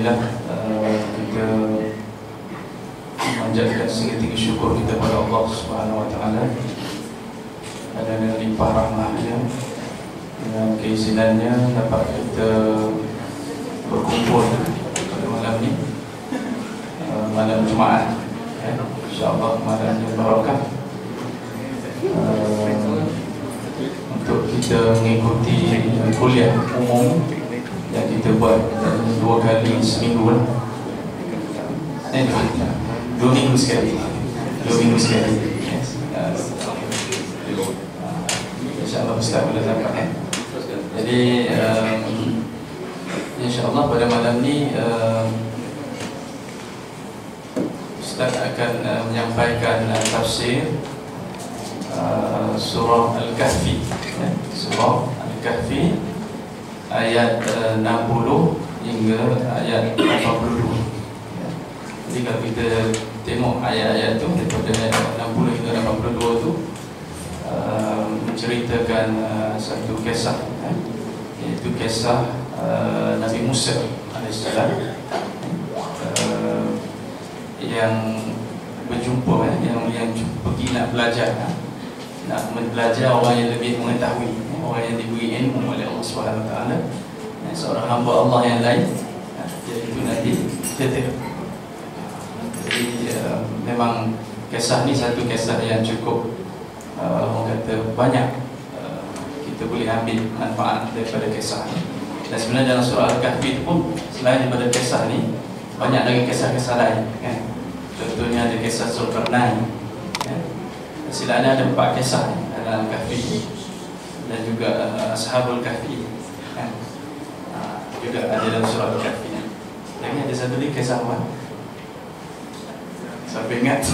Alhamdulillah, kita memanjatkan setinggi syukur kita kepada Allah Subhanahu Wa Taala adanya limpah rahmatnya dan keizinannya dapat kita berkumpul pada malam ini, malam Jumaat, InsyaAllah malam yang barakah, untuk kita mengikuti kuliah umum yang kita buat 2 kali seminggu lah. 2 minggu sekali. 2 minggu sekali. InsyaAllah Ustaz boleh dapat. Jadi InsyaAllah pada malam ni Ustaz akan menyampaikan tafsir surah Al-Kahfi, surah Al-Kahfi ayat 60 hingga ayat 82. Jadi kalau kita tengok ayat-ayat tu daripada ayat 60 hingga 82 tu menceritakan satu kisah, iaitu kisah Nabi Musa AS yang berjumpa, yang pergi nak belajar, nak belajar orang yang lebih mengetahui, orang yang diberi ilmu oleh Allah Subhanahu Wa Taala, seorang hamba Allah yang lain, iaitu Nabi Khidir. Jadi memang kisah ni satu kisah yang cukup orang kata banyak kita boleh ambil manfaat daripada kisah ni. Dan sebenarnya dalam surah Al-Kahfi itu pun selain daripada kisah ni banyak lagi kisah-kisah lain, kan? Contohnya ada kisah Zulkarnain, silanya ada 4 kisah dalam Kahfi, dan juga Ashabul Kahfi, juga ada dalam surah Al-Kahfi. Lagi ada satu lagi kisah apa? Siapa ingat?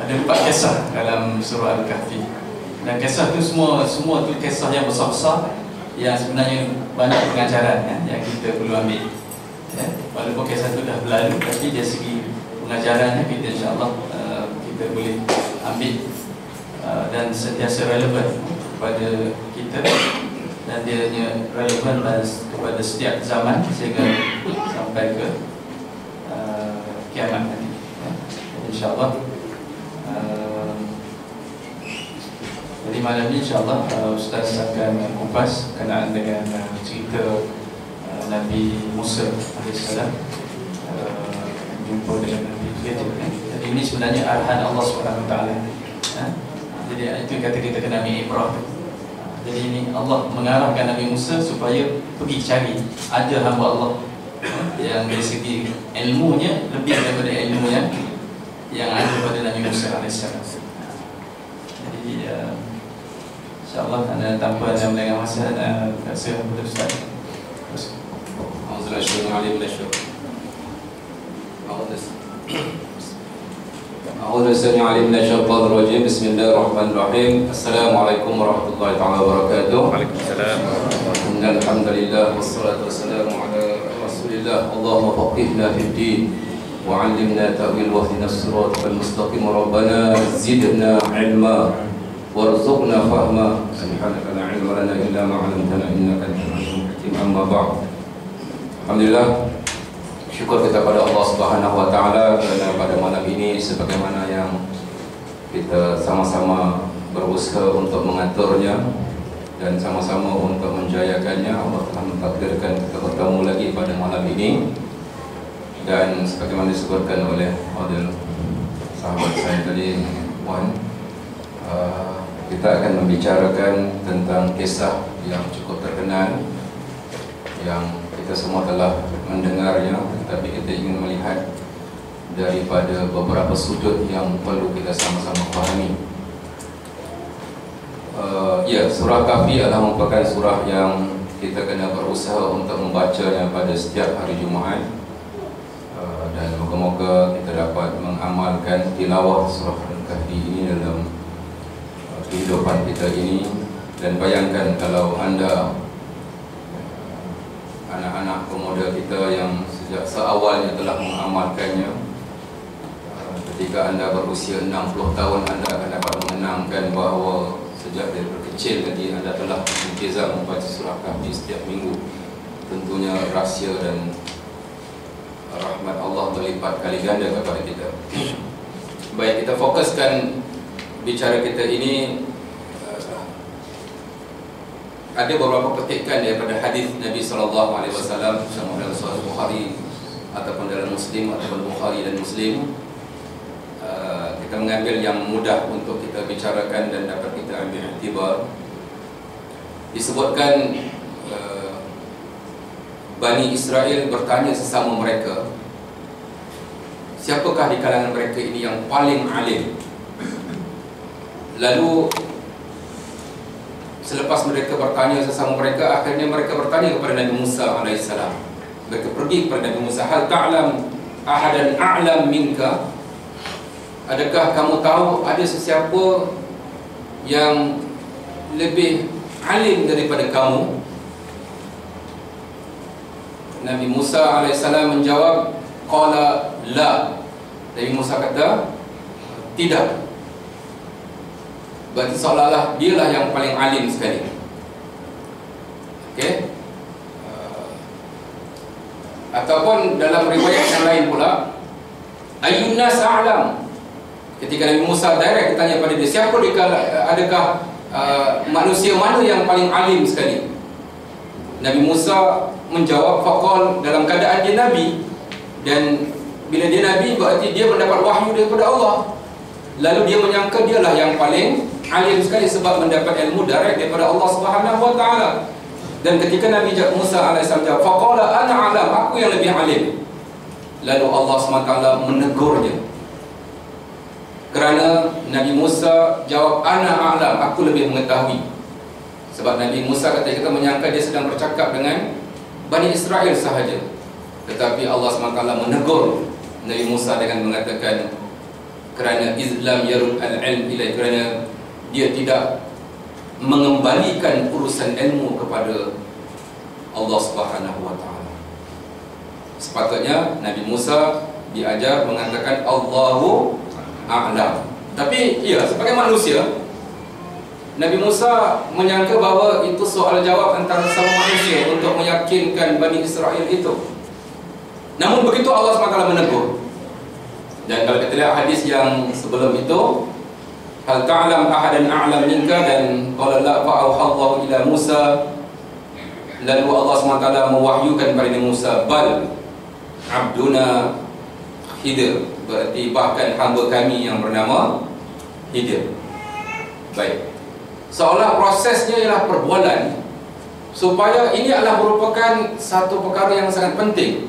Ada 4 kisah dalam surah Al-Kahfi, dan kisah tu semua tu kisah yang besar-besar yang sebenarnya banyak pengajaran yang kita perlu ambil. Walaupun kisah tu dah berlalu, tapi dari segi pengajarannya kita insyaAllah kita boleh ambil dan sentiasa relevan kepada kita, dan dia relevan kepada setiap zaman sehingga sampai ke kiamat nanti, insyaAllah. Jadi malam ini insyaAllah Ustaz akan kupas berkenaan dengan cerita Nabi Musa AS jumpa dengan Nabi Khidir. Jadi ini sebenarnya arahan Allah SWT. Jadi itu kata kita kena ambil ibrah. Jadi ini Allah mengarahkan Nabi Musa supaya pergi cari ada hamba Allah yang dari segi ilmunya lebih daripada ilmu yang ada pada Nabi Musa AS. Jadi insyaAllah tanpa ada melengah masa, saya kepada Ustaz. Bismillahirrahmanirrahim. Bismillahirrahmanirrahim. Assalamualaikum warahmatullahi wabarakatuh. Waalaikumsalam. Alhamdulillah wassalatu wassalamu ala Rasulillah. Allahumma faqihna fid din wa 'allimna ta'wil wa hdina as-siratal mustaqim. Rabbana zidna 'ilma warzuqna fahma. Subhanaka la 'ilma lana illa ma 'allamtana innaka antal 'alimul hakim. Amma ba'd. Alhamdulillah, syukur kita pada Allah Subhanahu Wa Taala kerana pada malam ini sebagaimana yang kita sama-sama berusaha untuk mengaturnya dan sama-sama untuk menjayakannya, Allah telah mentakdirkan kita bertemu lagi pada malam ini. Dan sebagaimana disebutkan oleh sahabat saya tadi, Wan, kita akan membicarakan tentang kisah yang cukup terkenal yang kita semua telah mendengarnya, tetapi kita ingin melihat daripada beberapa sudut yang perlu kita sama-sama fahami. Surah Kahfi adalah merupakan surah yang kita kena berusaha untuk membacanya pada setiap hari Jumaat, dan moga-moga kita dapat mengamalkan tilawah surah Al-Kahfi ini dalam kehidupan kita ini. Dan bayangkan kalau anda, anak-anak pemuda kita yang sejak seawalnya telah mengamalkannya, ketika anda berusia 60 tahun anda akan dapat mengenangkan bahawa sejak dari kecil tadi anda telah intizam membaca surah Kahfi setiap minggu. Tentunya rahsia dan rahmat Allah berlipat kali ganda kepada kita. Baik, kita fokuskan bicara kita ini. Ada beberapa petikan daripada hadis Nabi SAW sama dalam Sahih Bukhari ataupun dalam Muslim ataupun Bukhari dan Muslim. Kita mengambil yang mudah untuk kita bicarakan dan dapat kita ambil iktibar. Disebutkan Bani Israel bertanya sesama mereka, siapakah di kalangan mereka ini yang paling alim? Lalu selepas mereka bertanya sesama mereka, akhirnya mereka bertanya kepada Nabi Musa AS. Mereka pergi kepada Nabi Musa, hal ta'lam ahadan a'lam minka? Adakah kamu tahu ada sesiapa yang lebih alim daripada kamu? Nabi Musa AS menjawab, qala la. Nabi Musa kata, tidak. Berarti seolah-olah dialah yang paling alim sekali. Okey. Ataupun dalam riwayat yang lain pula, ayyun nas a'lam. Ketika Nabi Musa direct ditanya pada dia, siapa adakah manusia mana yang paling alim sekali? Nabi Musa menjawab, faqal, dalam keadaan dia Nabi, dan bila dia Nabi berarti dia mendapat wahyu daripada Allah. Lalu dia menyangka dialah yang paling alim sekali sebab mendapat ilmu direct daripada Allah Subhanahu Wa Taala. Dan ketika Nabi Musa AS jawab, faqala ana alam, aku yang lebih alim. Lalu Allah SWT menegurnya. Kerana Nabi Musa jawab ana alam, aku lebih mengetahui. Sebab Nabi Musa kita menyangka dia sedang bercakap dengan Bani Israel sahaja. Tetapi Allah SWT menegur Nabi Musa dengan mengatakan, kerana Islam yarud al-ilm ilai, kerana dia tidak mengembalikan urusan ilmu kepada Allah Subhanahu Wa Taala. Sepatutnya Nabi Musa diajar mengatakan Allahu a'lam. Tapi ya, sebagai manusia, Nabi Musa menyangka bahawa itu soal jawab antara sesama manusia untuk meyakinkan Bani Israel itu. Namun begitu Allah SWT menegur. Dan kalau kita lihat hadis yang sebelum itu, hal ta'lam ahadan a'lam minka, dan qala la fa'auhallahu ila Musa, lalu Allah SWT mewahyukan kepada Musa, bal abduna Khidir, berarti bahkan hamba kami yang bernama Khidir. Baik, seolah prosesnya ialah perbualan, supaya ini adalah merupakan satu perkara yang sangat penting.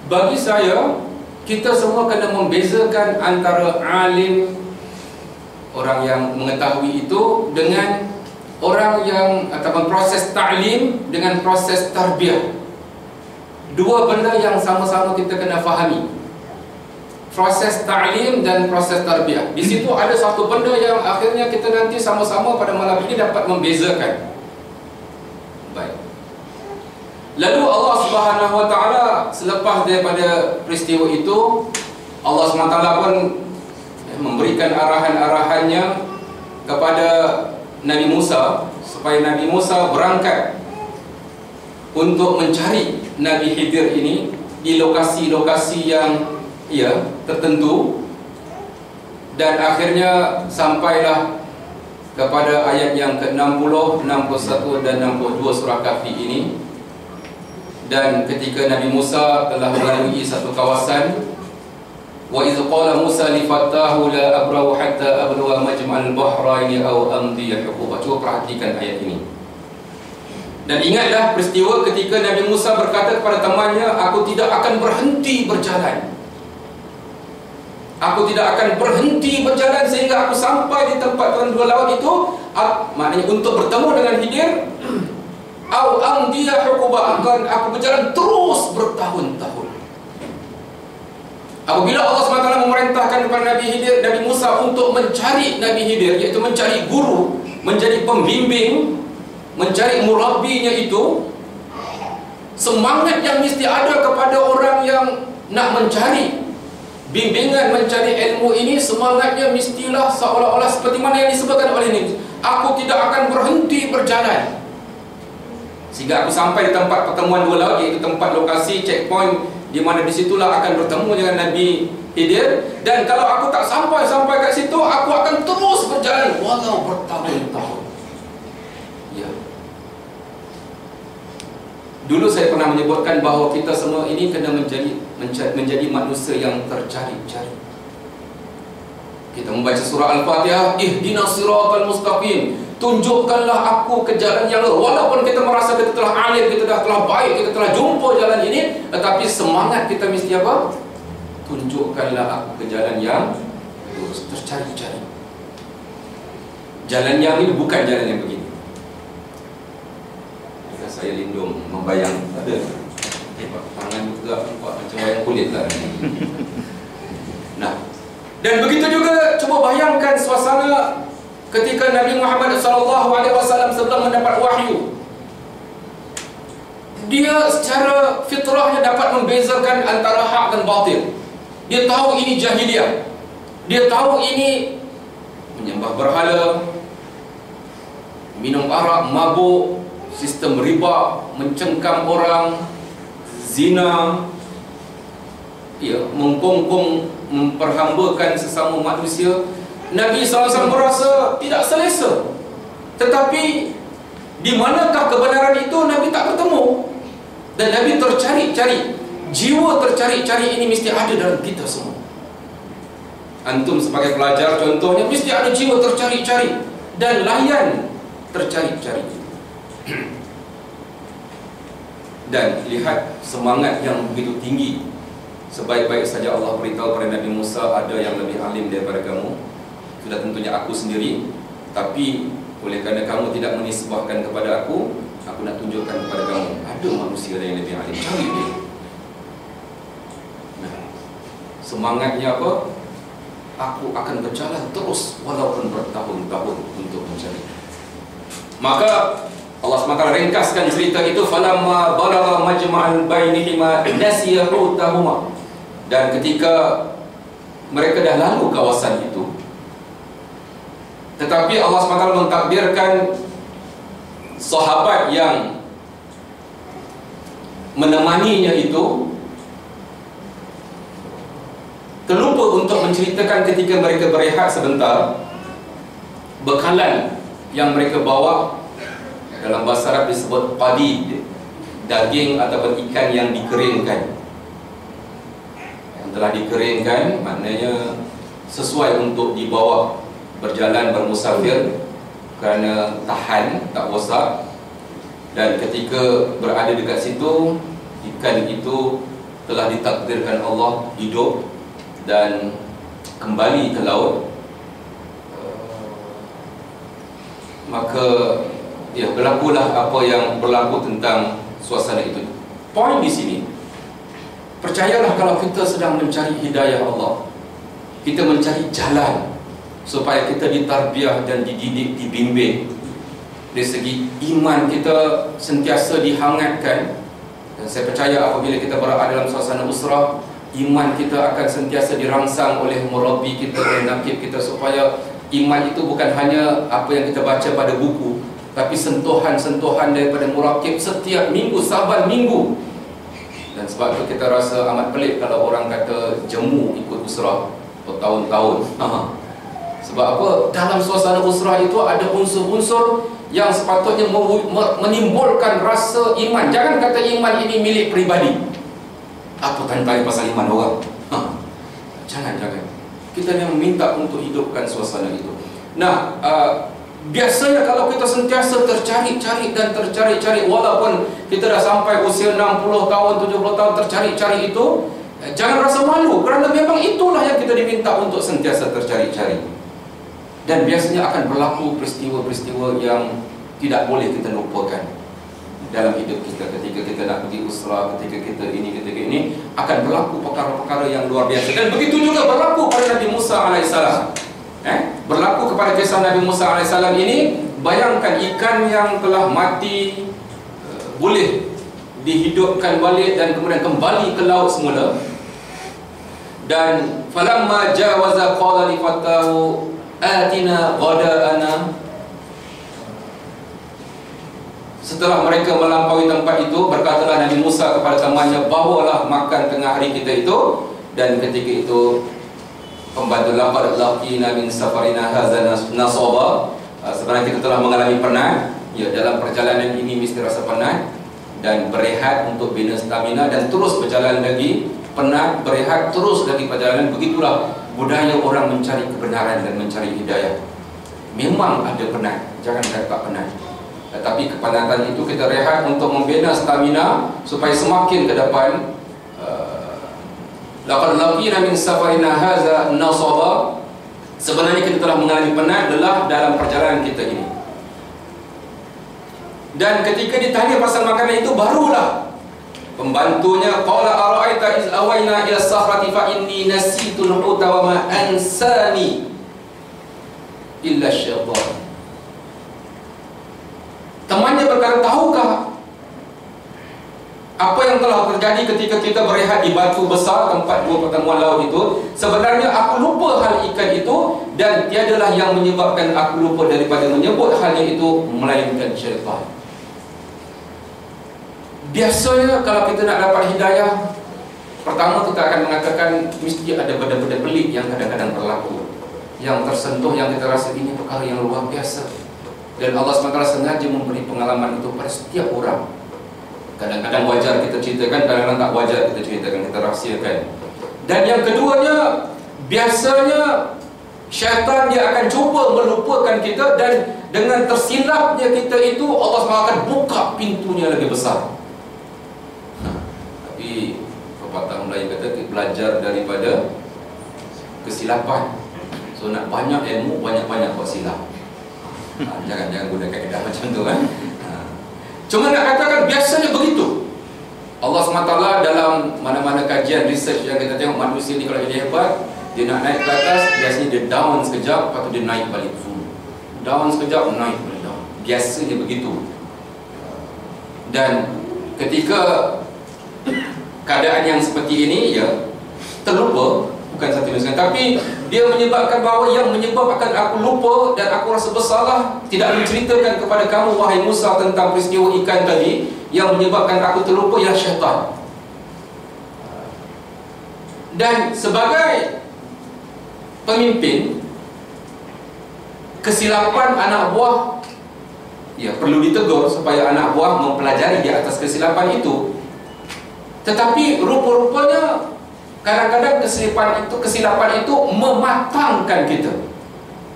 Bagi saya, kita semua kena membezakan antara alim, orang yang mengetahui itu, dengan orang yang ataupun proses ta'lim dengan proses tarbiyah. Dua benda yang sama-sama kita kena fahami. Proses ta'lim dan proses tarbiyah. Di situ ada satu benda yang akhirnya kita nanti sama-sama pada malam ini dapat membezakan. Baik. Lalu Allah Subhanahu Wa Taala selepas daripada peristiwa itu, Allah SWT pun memberikan arahan-arahannya kepada Nabi Musa supaya Nabi Musa berangkat untuk mencari Nabi Khidir ini di lokasi-lokasi yang tertentu. Dan akhirnya sampailah kepada ayat yang ke-60, 61 dan 62 surah Kahfi ini. Dan ketika Nabi Musa telah melalui satu kawasan, wa idh qala Musa li fatahu la abrahu hatta abluwa majma'al bahraini aw amdiya huquba. Cuba perhatikan ayat ini. Dan ingatlah peristiwa ketika Nabi Musa berkata kepada temannya, aku tidak akan berhenti berjalan. Aku tidak akan berhenti berjalan sehingga aku sampai di tempat dua laut itu. Maknanya untuk bertemu dengan Khidir. Au amdiya huquba, akan aku berjalan terus bertahun-tahun. Apabila Allah SWT memerintahkan kepada Nabi Musa untuk mencari Nabi Khidir, iaitu mencari guru, menjadi pembimbing, mencari murabbinya itu, semangat yang mesti ada kepada orang yang nak mencari bimbingan, mencari ilmu ini, semangatnya mestilah seolah-olah seperti mana yang disebutkan oleh ini, aku tidak akan berhenti berjalan. Sehingga aku sampai di tempat pertemuan dua laut, iaitu tempat lokasi checkpoint di mana disitulah akan bertemu dengan Nabi Khidir. Dan kalau aku tak sampai kat situ, aku akan terus berjalan walau bertahun-tahun. Ya. Dulu saya pernah menyebutkan bahawa kita semua ini kena menjadi manusia yang tercari-cari. Kita membaca surah Al-Fatihah, ihdinas siratal mustaqim, tunjukkanlah aku ke jalan yang lurus. Walaupun kita merasa kita telah alim, kita telah baik, kita telah jumpa jalan ini, tetapi semangat kita mesti apa? Tunjukkanlah aku ke jalan yang lurus. Tercari-cari. Jalan yang ini bukan jalan yang begini. Saya lindung membayang. Ada tangan juga nampak macam wayang kulit lah. Nah, dan begitu juga cuba bayangkan suasana ketika Nabi Muhammad SAW sebelum mendapat wahyu. Dia secara fitrahnya dapat membezakan antara hak dan batil. Dia tahu ini jahiliyah. Dia tahu ini menyembah berhala, minum arak, mabuk, sistem riba, mencengkam orang, zina, ya, mengkongkong, memperhambakan sesama manusia. Nabi SAW merasa tidak selesa. Tetapi di manakah kebenaran itu Nabi tak bertemu. Dan Nabi tercari-cari. Jiwa tercari-cari ini mesti ada dalam kita semua. Antum sebagai pelajar contohnya mesti ada jiwa tercari-cari dan layan tercari-cari. Dan lihat semangat yang begitu tinggi. Sebaik-baik saja Allah beritahu kepada Nabi Musa, ada yang lebih alim daripada kamu. Sudah tentunya aku sendiri. Tapi oleh kerana kamu tidak menisbahkan kepada aku nak tunjukkan kepada kamu ada manusia yang lebih alim. Cari dia. Nah, semangatnya apa? Aku akan berjalan terus walaupun bertahun-tahun untuk mencari. Maka Allah SWT ringkaskan cerita itu, falamma balagha majma'al bainihima nasiya hutahuma. Dan ketika mereka dah lalu kawasan itu, tetapi Allah SWT mentakdirkan sahabat yang menemaninya itu terlupa untuk menceritakan ketika mereka berehat sebentar, bekalan yang mereka bawa dalam bahasa Arab disebut qadid, daging ataupun ikan yang dikeringkan. Yang telah dikeringkan maknanya sesuai untuk dibawa berjalan bermusafir kerana tahan, tak rosak. Dan ketika berada dekat situ, ikan itu telah ditakdirkan Allah hidup dan kembali ke laut. Maka ya, berlakulah apa yang berlaku tentang suasana itu. Poin di sini, percayalah kalau kita sedang mencari hidayah Allah, kita mencari jalan supaya kita ditarbiah dan dididik, dibimbing. Dari segi iman kita sentiasa dihangatkan. Dan saya percaya apabila kita berada dalam suasana usrah, iman kita akan sentiasa dirangsang oleh murabbi kita, oleh nakib kita, supaya iman itu bukan hanya apa yang kita baca pada buku, tapi sentuhan-sentuhan daripada murakib setiap minggu, saban minggu. Dan sebab itu kita rasa amat pelik kalau orang kata jemu ikut usrah bertahun-tahun. Sebab apa? Dalam suasana usrah itu ada unsur-unsur yang sepatutnya menimbulkan rasa iman. Jangan kata iman ini milik peribadi. Apa tanya pasal iman orang? Jangan. Kita yang meminta untuk hidupkan suasana itu. Nah, biasanya kalau kita sentiasa tercari-cari dan tercari-cari, walaupun kita dah sampai usia 60 tahun, 70 tahun tercari-cari itu, jangan rasa malu, kerana memang itulah yang kita diminta untuk sentiasa tercari-cari. Dan biasanya akan berlaku peristiwa-peristiwa yang tidak boleh kita lupakan dalam hidup kita. Ketika kita nak pergi usrah, ketika kita ini, akan berlaku perkara-perkara yang luar biasa. Dan begitu juga berlaku pada Nabi Musa AS. Berlaku kepada kisah Nabi Musa AS ini. Bayangkan ikan yang telah mati boleh dihidupkan balik dan kemudian kembali ke laut semula. Dan falamma jawaza qala li fatahu atina ghada'ana. Setelah mereka melampaui tempat itu, berkatalah Nabi Musa kepada temannya, bawalah makan tengah hari kita itu. Dan ketika itu pembantu, laqad laqina min safarina hadza nasaba, sebenarnya kita telah mengalami penat. Ya, dalam perjalanan ini mesti rasa penat, dan berehat untuk bina stamina, dan terus berjalan lagi, penat, berehat, terus lagi perjalanan. Begitulah budaya orang mencari kebenaran dan mencari hidayah. Memang ada penat, jangan kata penat, tetapi kepenatan itu kita rehat untuk membina stamina supaya semakin ke depan. Laqad laqina min safarina hadza nasaba, sebenarnya kita telah mengalami penat, lelah dalam perjalanan kita ini. Dan ketika ditanya pasal makanan itu, barulah pembantunya, qala ara'aita iz awayna ila as-sakhrati fa inni nasitu al-huta wa ma ansani illa syaitan. Temannya berkata, tahukah apa yang telah terjadi ketika kita berehat di batu besar, tempat dua pertemuan laut itu? Sebenarnya aku lupa hal ikan itu, dan tiadalah yang menyebabkan aku lupa daripada menyebut halnya itu melainkan syaitan. Biasanya kalau kita nak dapat hidayah, pertama kita akan mengatakan mesti ada benda-benda pelik yang kadang-kadang berlaku, yang tersentuh, yang kita rasa ini perkara yang luar biasa, dan Allah SWT sengaja memberi pengalaman itu pada setiap orang. Kadang-kadang wajar kita ceritakan, kadang-kadang tak wajar kita ceritakan, kita rahsiakan. Dan yang keduanya, biasanya syaitan dia akan cuba melupakan kita, dan dengan tersilapnya kita itu, Allah SWT akan buka pintunya lagi besar. Tapi pepatah Melayu kata, kita belajar daripada kesilapan. So nak banyak ilmu, banyak-banyak buat silap. Jangan gunakan kaedah macam tu kan. Cuma nak katakan biasanya begitu. Allah SWT dalam mana-mana kajian research yang kita tengok, manusia ni kalau jadi hebat, dia nak naik ke atas, biasanya dia down sekejap, lepas tu dia naik balik. Down sekejap, naik balik down. Biasanya begitu. Dan ketika keadaan yang seperti ini, ya terlupa, bukan satu sekali, tapi dia menyebabkan bahawa yang menyebabkan aku lupa dan aku rasa bersalah tidak menceritakan kepada kamu wahai Musa tentang peristiwa ikan tadi, yang menyebabkan aku terlupa ialah syaitan. Dan sebagai pemimpin, kesilapan anak buah ya perlu ditegur supaya anak buah mempelajari di atas kesilapan itu. Tetapi rupa-rupanya kadang-kadang kesilapan itu mematangkan kita.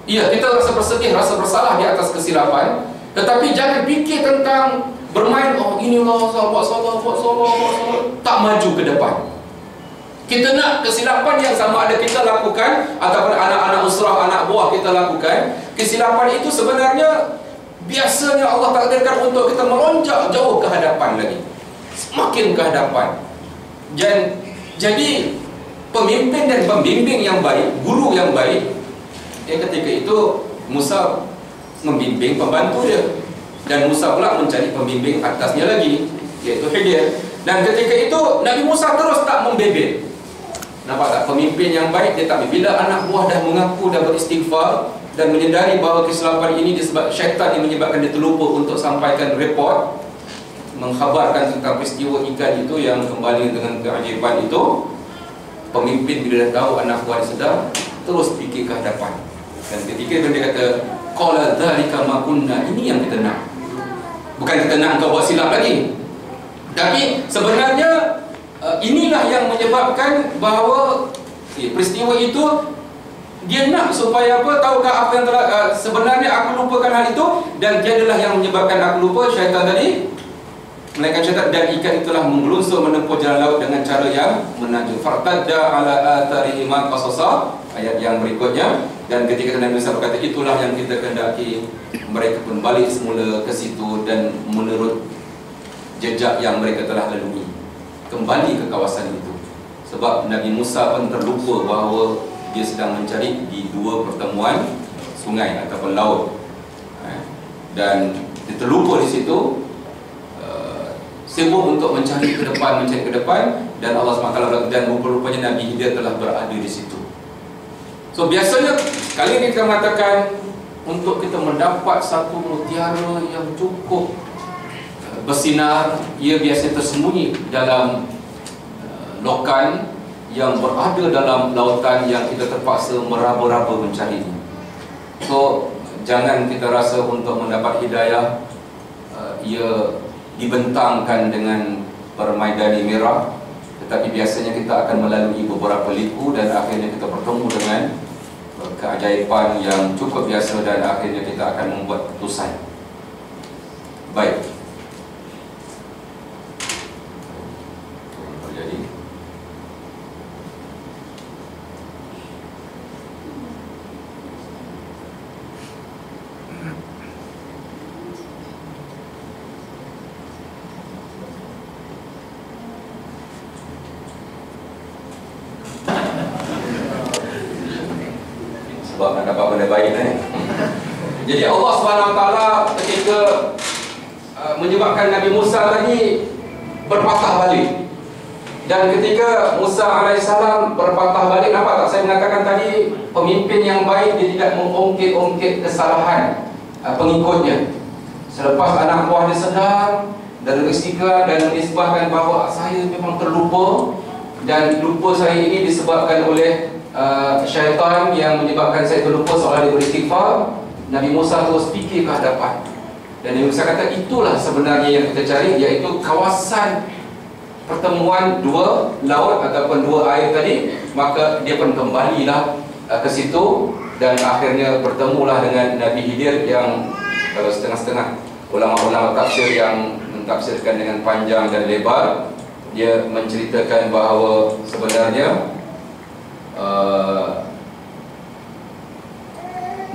Ya, kita rasa bersedih, rasa bersalah di atas kesilapan, tetapi jangan fikir tentang bermain, oh inilah buat salah, tak maju ke depan. Kita nak kesilapan yang sama ada kita lakukan ataupun anak-anak usrah, anak buah kita lakukan, kesilapan itu sebenarnya biasanya Allah takdirkan untuk kita melonjak jauh ke hadapan lagi, semakin ke hadapan. Jadi pemimpin dan pembimbing yang baik, guru yang baik, ketika itu Musa membimbing pembantu dia, dan Musa pula mencari pembimbing atasnya lagi, yaitu Khidir. Dan ketika itu Nabi Musa terus tak membebel. Nampak tak? Pemimpin yang baik dia tak. Bila anak buah dah mengaku, dah beristighfar dan menyedari bahawa kesilapan ini disebab syaitan yang menyebabkan dia terlupa untuk sampaikan report, mengkhabarkan tentang peristiwa ikan itu yang kembali dengan keajaiban itu, pemimpin bila dah tahu anak buah dia sedar, terus fikir ke hadapan. Dan ketika itu dia kata, qala dzalika ma kunna, ini yang kita nak. Bukan kita nak kau buat silap lagi, tapi sebenarnya inilah yang menyebabkan bahawa peristiwa itu dia nak supaya apa? Tahukah apa yang telah sebenarnya aku lupakan hal itu, dan dia adalah yang menyebabkan aku lupa, syaitan tadi, melainkan syaitan. Dan ikan itulah mengelusur menempuh jalan laut dengan cara yang menaju. Fartadda ala atharihim qasasa, ayat yang berikutnya. Dan ketika Nabi Musa berkata, itulah yang kita kehendaki, mereka pun balik semula ke situ dan menurut jejak yang mereka telah lalui, kembali ke kawasan itu. Sebab Nabi Musa pun terlupa bahawa dia sedang mencari di dua pertemuan sungai ataupun laut, dan dia terlupa di situ, sibuk untuk mencari ke depan, dan Allah SWT, dan rupa-rupanya Nabi Khidir telah berada di situ. So biasanya kali ini kita mengatakan, untuk kita mendapat satu mutiara yang cukup bersinar, ia biasa tersembunyi dalam lokan yang berada dalam lautan yang kita terpaksa meraba-raba mencarinya. So, jangan kita rasa untuk mendapat hidayah ia dibentangkan dengan permaidani merah, tetapi biasanya kita akan melalui beberapa liku dan akhirnya kita bertemu dengan keajaiban yang cukup biasa dan akhirnya kita akan membuat keputusan. Baik. Terjadi. Sebab nak dapat benda baik Jadi Allah SWT ketika menyebabkan Nabi Musa tadi berpatah balik, dan ketika Musa AS berpatah balik, nampak tak saya mengatakan tadi, pemimpin yang baik dia tidak mengungkit-ungkit kesalahan pengikutnya. Selepas anak buah dia sedar dan beristighfar dan menisbahkan bahawa saya memang terlupa, dan lupa saya ini disebabkan oleh syaitan yang menyebabkan saya terlupa seolah dia beristighfar, Nabi Musa terus fikir ke hadapan. Dan Nabi Musa kata itulah sebenarnya yang kita cari, iaitu kawasan pertemuan dua laut ataupun dua air tadi. Maka dia pun kembalilah ke situ, dan akhirnya bertemulah dengan Nabi Khidir yang kalau setengah-setengah ulama-ulama tafsir yang mentafsirkan dengan panjang dan lebar, dia menceritakan bahawa sebenarnya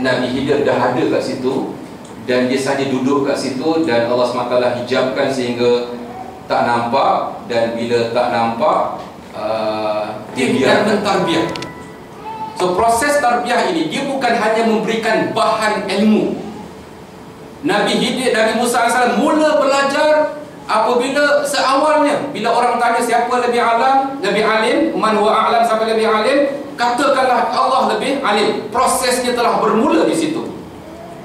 Nabi Khidir dah ada kat situ, dan dia saja duduk kat situ, dan Allah SWT hijabkan sehingga tak nampak. Dan bila tak nampak, dia biar mentarbiyah. So proses tarbiyah ini, dia bukan hanya memberikan bahan ilmu. Nabi Musa AS mula belajar apabila seawalnya, bila orang tanya siapa lebih alim, man huwa a'lam, siapa lebih alim, katakanlah Allah lebih alim. Prosesnya telah bermula di situ.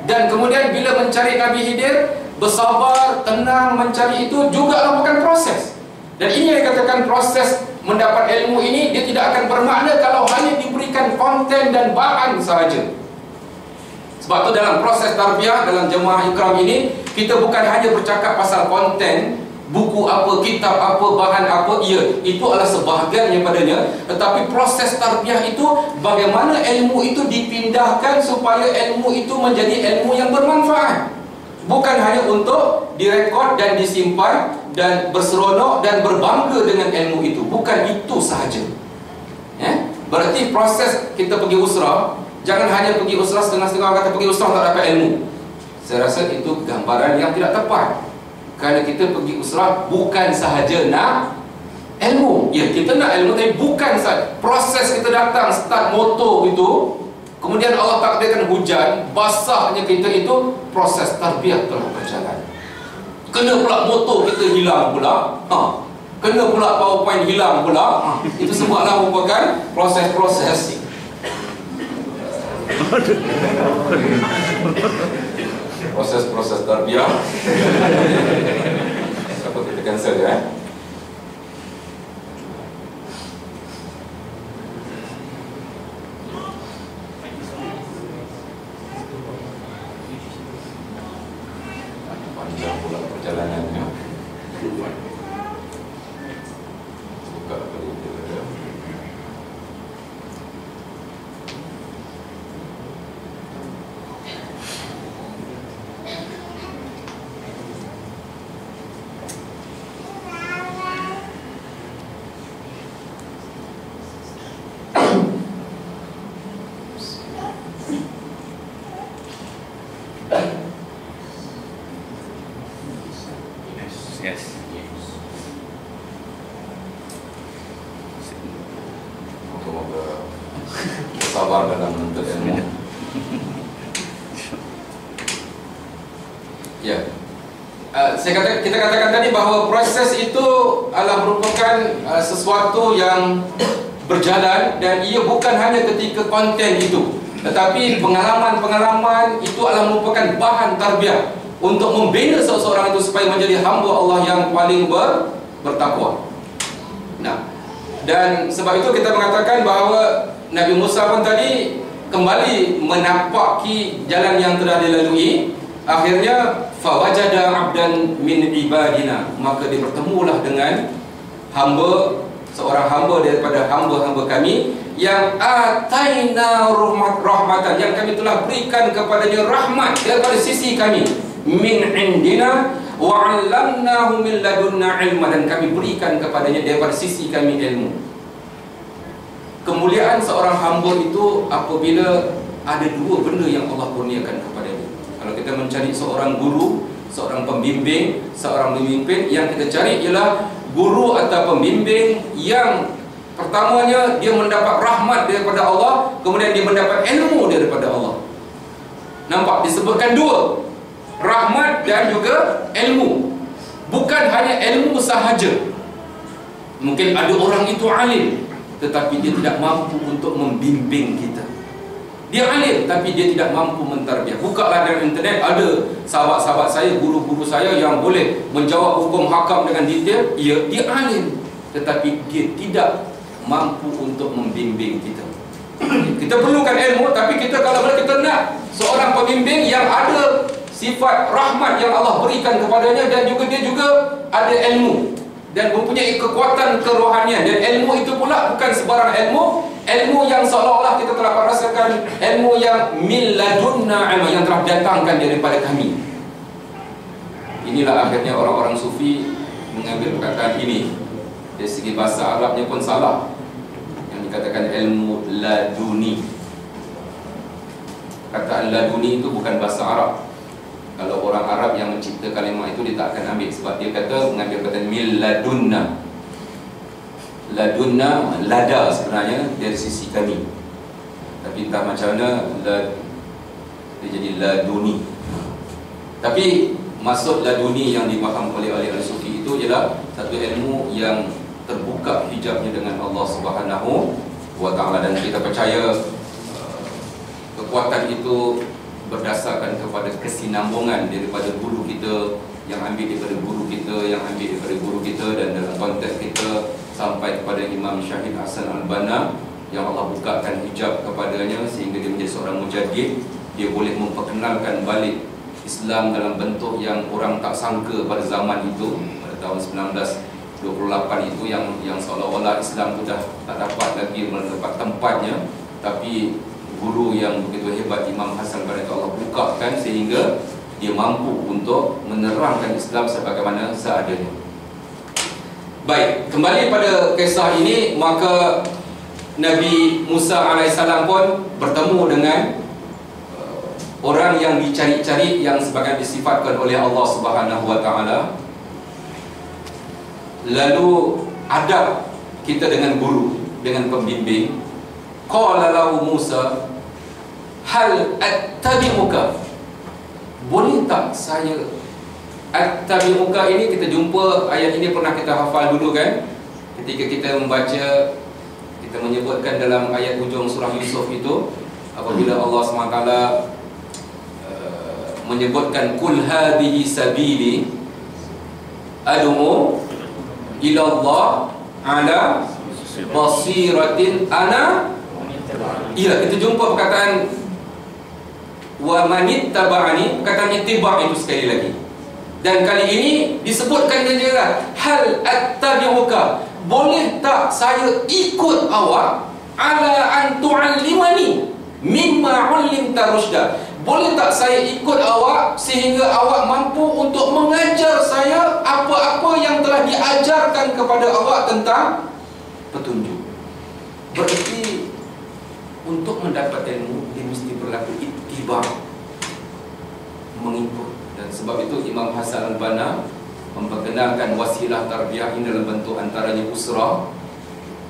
Dan kemudian bila mencari Nabi Khidir, bersabar, tenang mencari itu juga bukan proses. Dan ini yang dikatakan proses mendapat ilmu ini, dia tidak akan bermakna kalau hanya diberikan konten dan bahan sahaja. Sebab tu dalam proses tarbiyah, dalam jemaah ikram ini, kita bukan hanya bercakap pasal konten, buku apa, kitab apa, bahan apa, itu adalah sebahagian daripadanya. Tetapi proses tarbiyah itu, bagaimana ilmu itu dipindahkan supaya ilmu itu menjadi ilmu yang bermanfaat. Bukan hanya untuk direkod dan disimpan dan berseronok dan berbangga dengan ilmu itu. Bukan itu sahaja. Berarti proses kita pergi usrah, jangan hanya pergi usrah setengah-setengah kata pergi usrah tak dapat ilmu. Saya rasa itu gambaran yang tidak tepat. Kerana kita pergi usrah bukan sahaja nak ilmu. Ya, kita nak ilmu, tapi bukan sahaja. Proses kita datang, start motor itu, kemudian Allah takdirkan hujan, basahnya kita itu, proses tarbiyah telah berjalan. Kena pula motor kita hilang pula, kena pula PowerPoint hilang pula, itu semualah merupakan proses-proses. Proses-proses tarbiyah. Siapa kita cancel ya? Panjang pula perjalanannya. Buka berita. Yes. Moga-moga sabar dalam menuntut ilmu. Ya. Kita katakan tadi bahawa proses itu adalah merupakan sesuatu yang berjalan, dan ia bukan hanya ketika konten itu, tetapi pengalaman-pengalaman itu adalah merupakan bahan tarbiyah. untuk membina seseorang itu supaya menjadi hamba Allah yang paling bertakwa. Nah, dan sebab itu kita mengatakan bahawa Nabi Musa pun tadi kembali menapaki jalan yang telah dilalui. Akhirnya fawajada 'abdan min ibadina, maka dia bertemulah dengan seorang hamba daripada hamba-hamba kami yang ataina rahmatan, yang kami telah berikan kepadanya rahmat daripada sisi kami, min indina wa 'allamnahu min ladunna ilma, dan kami berikan kepadanya daripada sisi kami ilmu. Kemuliaan seorang hamba itu apabila ada dua benda yang Allah kurniakan kepadanya. Kalau kita mencari seorang guru, seorang pembimbing, seorang pemimpin, yang kita cari ialah guru atau pembimbing yang pertamanya dia mendapat rahmat daripada Allah, kemudian dia mendapat ilmu daripada Allah. Nampak disebutkan dua, rahmat dan juga ilmu. Bukan hanya ilmu sahaja. Mungkin ada orang itu alim, tetapi dia tidak mampu untuk membimbing kita. Dia alim tapi dia tidak mampu mentarbiah. Bukalah dalam internet, ada sahabat-sahabat saya, guru-guru saya yang boleh menjawab hukum hakam dengan detail. Dia alim tetapi dia tidak mampu untuk membimbing kita. Kita perlukan ilmu, tapi kalau kita nak seorang pembimbing yang ada sifat rahmat yang Allah berikan kepadanya, dan juga dia juga ada ilmu dan mempunyai kekuatan kerohanian, dan ilmu itu pula bukan sebarang ilmu yang seolah-olah kita telah rasakan, ilmu yang min ladunna ilma, yang telah datangkan daripada kami. Inilah akhirnya orang-orang sufi mengambil perkataan ini. Dari segi bahasa Arabnya pun salah, yang dikatakan ilmu laduni. Kataan laduni itu bukan bahasa Arab. Kalau orang Arab yang mencipta kalimah itu, dia tak akan ambil, sebab dia kata mengambil kata mil ladunna. Ladunna, lada sebenarnya dari sisi kami, tapi entah macam mana dia jadi laduni. Tapi maksud laduni yang difaham oleh ahli sufi itu ialah satu ilmu yang terbuka hijabnya dengan Allah Subhanahu wa Ta'ala, dan kita percaya kekuatan itu berdasarkan kepada kesinambungan daripada guru kita yang ambil daripada guru kita, yang ambil daripada guru kita, dan dalam konteks kita sampai kepada Imam Syahid Hasan Al-Banna yang Allah bukakan hijab kepadanya sehingga dia menjadi seorang mujaddid. Dia boleh memperkenalkan balik Islam dalam bentuk yang orang tak sangka pada zaman itu, pada tahun 1928 itu, yang seolah-olah Islam itu dah tak dapat lagi mendapat tempatnya. Tapi guru yang begitu hebat, Imam Hasan Al-Banna, Allah bukakan sehingga dia mampu untuk menerangkan Islam sebagaimana seadanya. Baik, kembali pada kisah ini, maka Nabi Musa AS pun bertemu dengan orang yang dicari-cari, yang sebagai disifatkan oleh Allah Subhanahu wa Ta'ala. Lalu adab kita dengan guru, dengan pembimbing. Qala lahu Musa, hal attabi'uka, boleh tak saya attabi'uka? Ini kita jumpa ayat ini, pernah kita hafal dulu kan, ketika kita membaca, kita menyebutkan dalam ayat hujung surah Yusuf itu, apabila Allah SWT menyebutkan kul hadhihi sabili ad'u ila Allah ala basiratin ana. Ya, kita jumpa perkataan wa manittaba'ani, perkataan ittiba' itu sekali lagi. Dan kali ini disebutkan dengan jelas, hal attabi'uka, boleh tak saya ikut awak, ala an tu'allimani mimma 'ullimta rusyda, boleh tak saya ikut awak sehingga awak mampu untuk mengajar saya apa-apa yang telah diajarkan kepada awak tentang petunjuk. Berarti untuk mendapat ilmu, dia mesti berlaku ittiba', mengikut. Dan sebab itu Imam Hasan Al-Banna memperkenalkan wasilah tarbiyah ini dalam bentuk antaranya usrah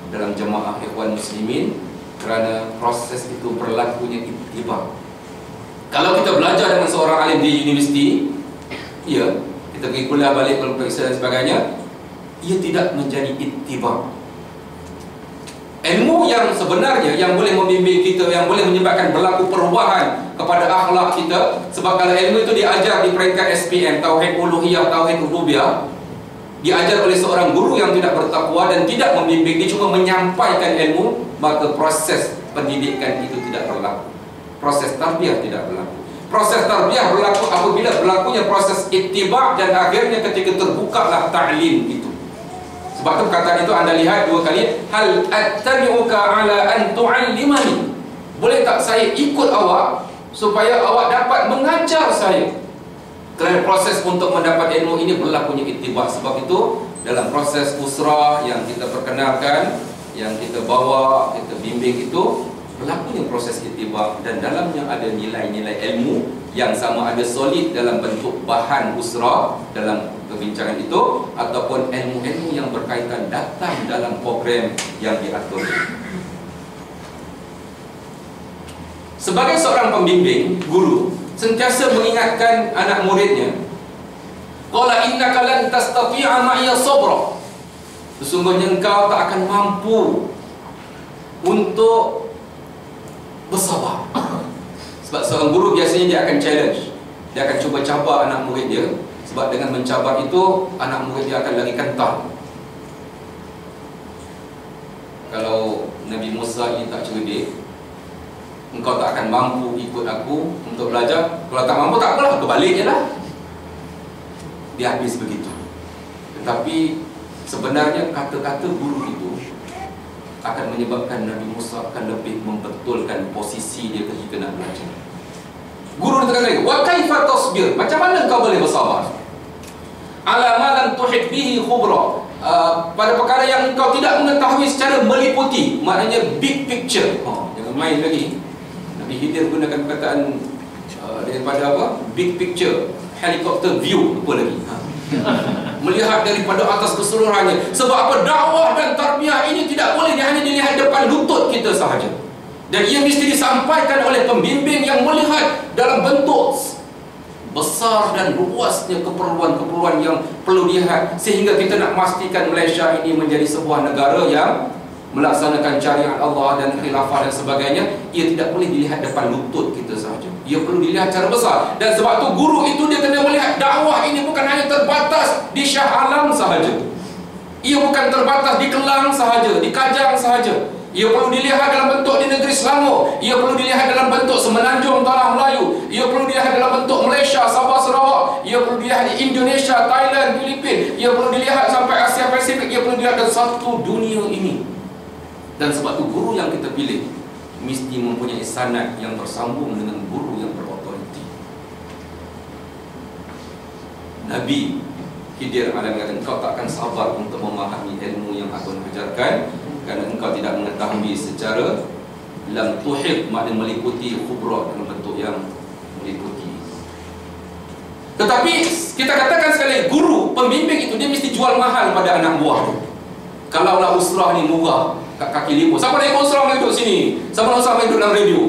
dalam jemaah ikhwan muslimin, kerana proses itu berlakunya ittiba'. Kalau kita belajar dengan seorang alim di universiti, ya, kita pergi kuliah balik, periksa dan sebagainya, ia tidak menjadi ittiba'. Ilmu yang sebenarnya yang boleh membimbing kita, yang boleh menyebabkan berlaku perubahan kepada akhlak kita. Sebab kalau ilmu itu diajar di peringkat SPM, Tauhid Uluhiyah, Tauhid Rububiyah, diajar oleh seorang guru yang tidak bertakwa dan tidak membimbing, dia cuma menyampaikan ilmu, maka proses pendidikan itu tidak berlaku. Proses tarbiyah tidak berlaku. Proses tarbiyah berlaku apabila berlakunya proses ittiba' dan akhirnya ketika terbukalah ta'lim itu. Sebab tu perkataan itu anda lihat dua kali, hal attabi'uka ala an tu'allimani. Boleh tak saya ikut awak supaya awak dapat mengajar saya? Kerana proses untuk mendapat ilmu ini berlakunya ittiba'. Sebab itu dalam proses usrah yang kita perkenalkan, yang kita bawa, kita bimbing itu berlakunya proses ittiba', dan dalamnya ada nilai-nilai ilmu yang sama ada solid dalam bentuk bahan usrah dalam perbincangan itu, ataupun ilmu-ilmu yang berkaitan datang dalam program yang diatur. Sebagai seorang pembimbing, guru sentiasa mengingatkan anak muridnya, qala innaka lan tastati'a ma'iya sabra. Sesungguhnya engkau tak akan mampu untuk bersabar. Sebab seorang guru biasanya dia akan challenge, dia akan cuba cabar anak murid dia. Sebab dengan mencabar itu, anak murid dia akan lagi kental. Kalau Nabi Musa ini tak cerdik, engkau tak akan mampu ikut aku untuk belajar. Kalau tak mampu, tak apalah, kebalik je lah. Dia habis begitu. Tetapi sebenarnya kata-kata guru itu akan menyebabkan Nabi Musa akan lebih membetulkan posisi dia ketika nak belajar. Guru dia kata lagi, wa kaifa tasbir? Macam mana kau boleh bersabar? Ala ma lam tuhit bihi khubra. Pada perkara yang kau tidak mengetahui secara meliputi, maknanya big picture. Jangan main lagi. Nabi Khidir gunakan perkataan daripada apa? Big picture, helicopter view, apa lagi? Melihat daripada atas keseluruhannya. Sebab apa? Dakwah dan tarbiyah ini tidak boleh hanya dilihat depan lutut kita sahaja. Dan ia mesti disampaikan oleh pembimbing yang melihat dalam bentuk besar dan luasnya keperluan-keperluan yang perlu dilihat, sehingga kita nak memastikan Malaysia ini menjadi sebuah negara yang melaksanakan syariat Allah dan khilafah dan sebagainya. Ia tidak boleh dilihat depan lutut kita sahaja, ia perlu dilihat secara besar. Dan sebab tu guru itu dia kena melihat dakwah ini bukan hanya terbatas di Shah Alam sahaja, ia bukan terbatas di Kelang sahaja, di Kajang sahaja. Ia perlu dilihat dalam bentuk di negeri Selangor, ia perlu dilihat dalam bentuk Semenanjung Tanah Melayu, ia perlu dilihat dalam bentuk Malaysia, Sabah, Sarawak, ia perlu dilihat di Indonesia, Thailand, Filipina, ia perlu dilihat sampai Asia Pasifik, ia perlu dilihat dalam satu dunia ini. Dan sebab itu guru yang kita pilih mesti mempunyai sanad yang tersambung dengan guru yang berautoriti. Nabi Khidir mengatakan, engkau tak akan sabar untuk memahami ilmu yang aku ajarkan, kerana engkau tidak mengetahui secara lam tuhid, maknanya meliputi, khubra dalam bentuk yang meliputi. Tetapi kita katakan sekali, guru, pembimbing itu dia mesti jual mahal pada anak buah tu. Kalaulah usrah ni murah kat kaki lima, siapa nak ikut usrah nak duduk sini? Siapa nak usrah duduk dalam radio?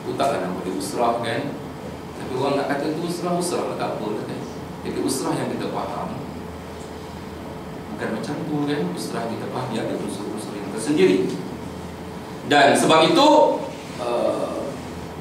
Itu taklah nama dia usrah kan. Tapi orang nak kata itu usrah lah, tak apa kan. Jadi usrah yang kita faham bukan macam tu kan. Usrah kita faham dia ada unsur-unsur yang tersendiri. Dan sebab itu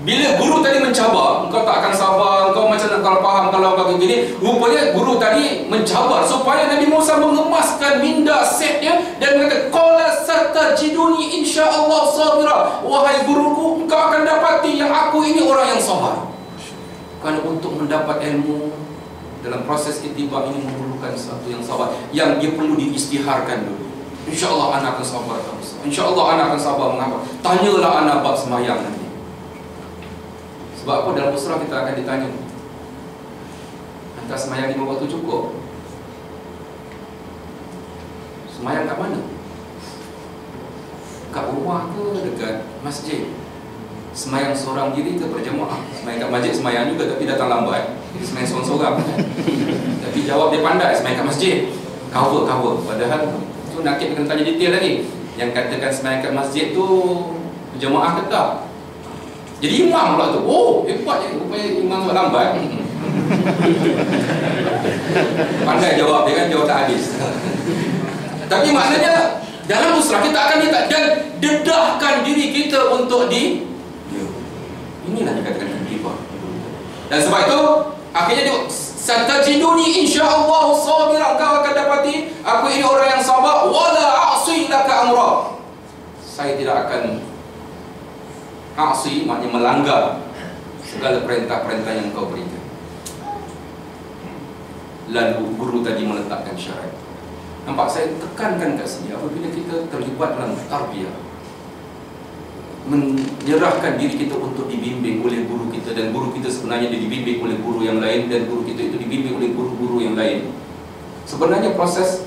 bila guru tadi mencabar, engkau tak akan sabar, engkau macam nak kalau faham kalau kau begini, rupanya guru tadi mencabar supaya Nabi Musa mengemaskan minda setnya dan berkata, qala satajiduni insyaallah sabira. Wahai guruku, engkau akan dapati yang aku ini orang yang sabar. Kerana untuk mendapat ilmu dalam proses ittiba ini memerlukan satu yang sabar, yang dia perlu diisytiharkan dulu. InsyaAllah anak akan sabar, InsyaAllah anak akan sabar. Mengapa? Tanyalah anak bab semayang nanti. Sebab apa? Dalam usrah kita akan ditanya, hantar semayang 5 waktu cukup? Semayang kat mana? Kat rumah ke dekat masjid? Semayang seorang diri ke berjemaah? Semayang kat masjid semayang juga, tapi datang lambat, jadi semayang seorang-seorang. Tapi jawab dia pandai, semayang kat masjid, cover. Padahal tu nakit kena tanya detail lagi. Yang katakan semayang kat masjid tu berjemaah ke tak? Jadi imam pula tu, oh hebat je, rupanya imam buat lambat. Pandai jawab dia kan, jawab tak habis. Tapi maknanya dalam usrah kita akan dan dedahkan diri kita untuk Inilah dikatakan intibah. Dan sebab itu akhirnya dia satajiduni insyaallah sabiran, kau akan dapati aku ini orang yang sabar, wala a'si laka amra. Saya tidak akan a'si, maknanya melanggar segala perintah-perintah yang kau berikan. Lalu guru tadi meletakkan syarat. Nampak, saya tekankan kat sini, apabila kita terlibat dalam tarbiyah, menyerahkan diri kita untuk dibimbing oleh guru kita, dan guru kita sebenarnya dibimbing oleh guru yang lain, dan guru kita itu dibimbing oleh guru-guru yang lain. Sebenarnya proses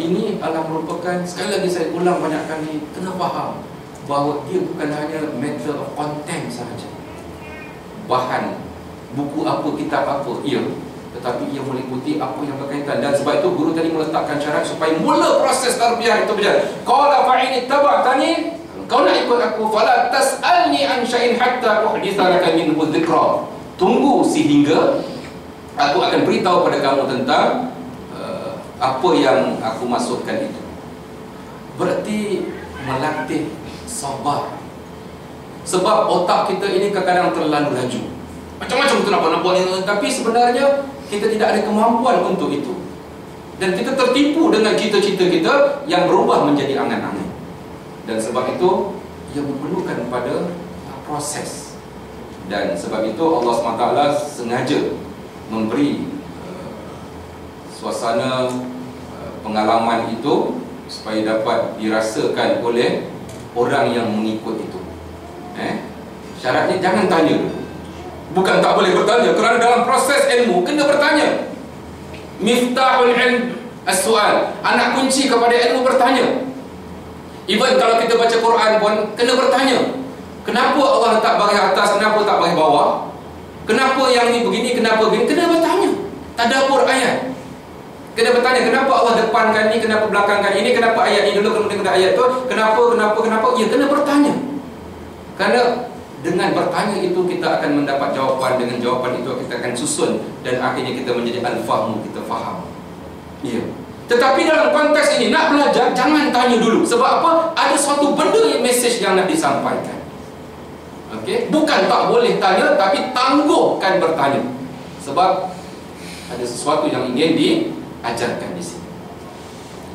ini adalah merupakan, sekali lagi saya ulang banyak kali, kena faham bahawa dia bukan hanya matter of content sahaja, bahan, buku apa, kitab apa, tetapi ia meliputi apa yang berkaitan. Dan sebab itu guru tadi meletakkan syarat supaya mula proses tarbiyah itu berjalan. Qala fa'in ittaba'tani, kau nak ikut aku, fala tas'alni an syai'in hatta uhditha laka minhu dzikra. Tunggu sehingga aku akan beritahu pada kamu tentang apa yang aku maksudkan itu. Berarti melatih sabar. Sebab otak kita ini kadang-kadang terlalu laju. Macam-macam kita nak buat ini, tapi sebenarnya kita tidak ada kemampuan untuk itu. Dan kita tertipu dengan cita-cita kita yang berubah menjadi angan-angan. Dan sebab itu ia memerlukan pada proses. Dan sebab itu Allah SWT sengaja memberi suasana pengalaman itu supaya dapat dirasakan oleh orang yang mengikut itu. Syaratnya jangan tanya. Bukan tak boleh bertanya, kerana dalam proses ilmu kena bertanya. Miftahul ilm as-su'al. Anak kunci kepada ilmu bertanya. Even kalau kita baca Quran pun kena bertanya. Kenapa Allah letak bahagian atas, kenapa tak bahagian bawah? Kenapa yang ni begini, kenapa begini? Kena bertanya. Tadabbur ayat. Kena bertanya, kenapa Allah depankan ni, kenapa belakangkan ini, kenapa ayat ni dulu, kemudian ayat tu, kenapa? Ya, kena bertanya. Kerana dengan bertanya itu kita akan mendapat jawapan. Dengan jawapan itu kita akan susun, dan akhirnya kita menjadi al-fahmu, kita faham. Ya. Tetapi dalam konteks ini nak belajar, jangan tanya dulu. Sebab apa? Ada suatu benda, message yang nak disampaikan. Okey, bukan tak boleh tanya, tapi tangguhkan bertanya. Sebab ada sesuatu yang ingin diajarkan di sini.